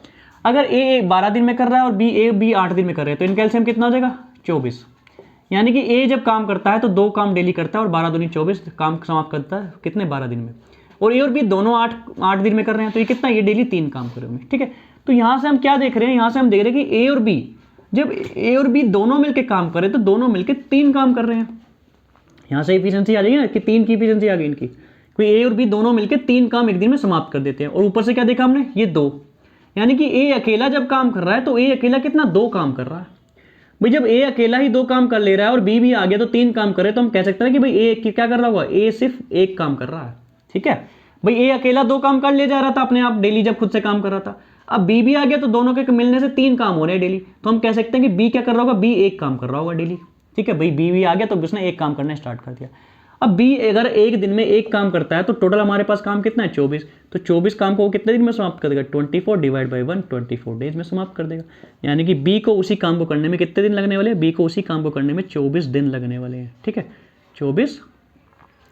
अगर ए 12 दिन में कर रहा है और बी 8 दिन में कर रहे हैं तो इनका एलसीएम कितना हो जाएगा, 24। यानी कि ए जब काम करता है तो 2 काम डेली करता है और 12 दूनी 24 काम समाप्त करता है कितने, 12 दिन में। और ए और बी दोनों 8 दिन में कर रहे हैं तो ये कितना, ये डेली 3 काम कर रहे हैं। ठीक है, तो यहाँ से हम क्या देख रहे हैं, यहाँ से हम देख रहे हैं कि ए और बी, जब ए और बी दोनों मिलकर काम कर रहे हैं तो दोनों मिलकर 3 काम कर रहे हैं। यहाँ से एफिशिएंसी आ जाएगी ना कि 3 की एफिशिएंसी आ गई इनकी, कोई ए और बी दोनों मिलकर 3 काम एक दिन में समाप्त कर देते हैं। और ऊपर से क्या देखा हमने, ये 2, यानी कि ए अकेला जब काम कर रहा है तो ए अकेला कितना, 2 काम कर रहा है। भाई जब ए अकेला ही 2 काम कर ले रहा है और बी भी आ गया तो 3 काम करे, तो हम कह सकते हैं कि भाई ए क्या कर रहा होगा, ए सिर्फ 1 काम कर रहा है। ठीक है, भाई ए अकेला 2 काम कर ले जा रहा था अपने आप डेली जब खुद से काम कर रहा था, अब बी भी आ गया तो दोनों के मिलने से 3 काम हो रहे हैं डेली, तो हम कह सकते हैं कि बी क्या कर रहा होगा, बी 1 काम कर रहा होगा डेली। ठीक है, भाई बी भी आ गया तो उसने 1 काम करना स्टार्ट कर दिया। अब बी अगर एक दिन में 1 काम करता है तो टोटल हमारे पास काम कितना है, 24। तो 24 काम को वो कितने दिन में समाप्त कर देगा, 24 डिवाइड बाई 1, 24 डेज में समाप्त कर देगा। यानी कि बी को उसी काम को करने में कितने दिन लगने वाले हैं, बी को उसी काम को करने में 24 दिन लगने वाले हैं। ठीक है, 24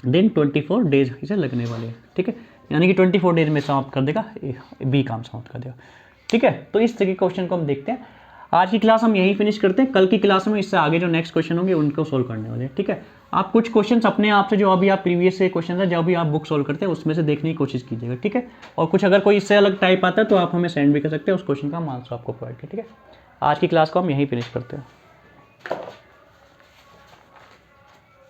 दिन 24 डेज इसे लगने वाले हैं। ठीक है, यानी कि 24 डेज में समाप्त कर देगा, बी काम समाप्त कर देगा। ठीक है, तो इस तरह के क्वेश्चन को हम देखते हैं। आज की क्लास हम यही फिनिश करते हैं, कल की क्लास में इससे आगे जो नेक्स्ट क्वेश्चन होंगे उनको सोल्व करने वाले हैं। ठीक है, आप कुछ क्वेश्चंस अपने आप से जो अभी आप प्रीवियस से क्वेश्चन है जो भी आप बुक सोल्व करते हैं उसमें से देखने की कोशिश कीजिएगा। ठीक है, और कुछ अगर कोई इससे अलग टाइप आता है तो आप हमें सेंड भी कर सकते हैं, उस क्वेश्चन का हम आंसर आपको प्रोवाइड करें। ठीक है, आज की क्लास को हम यहीं फिनिश करते हैं।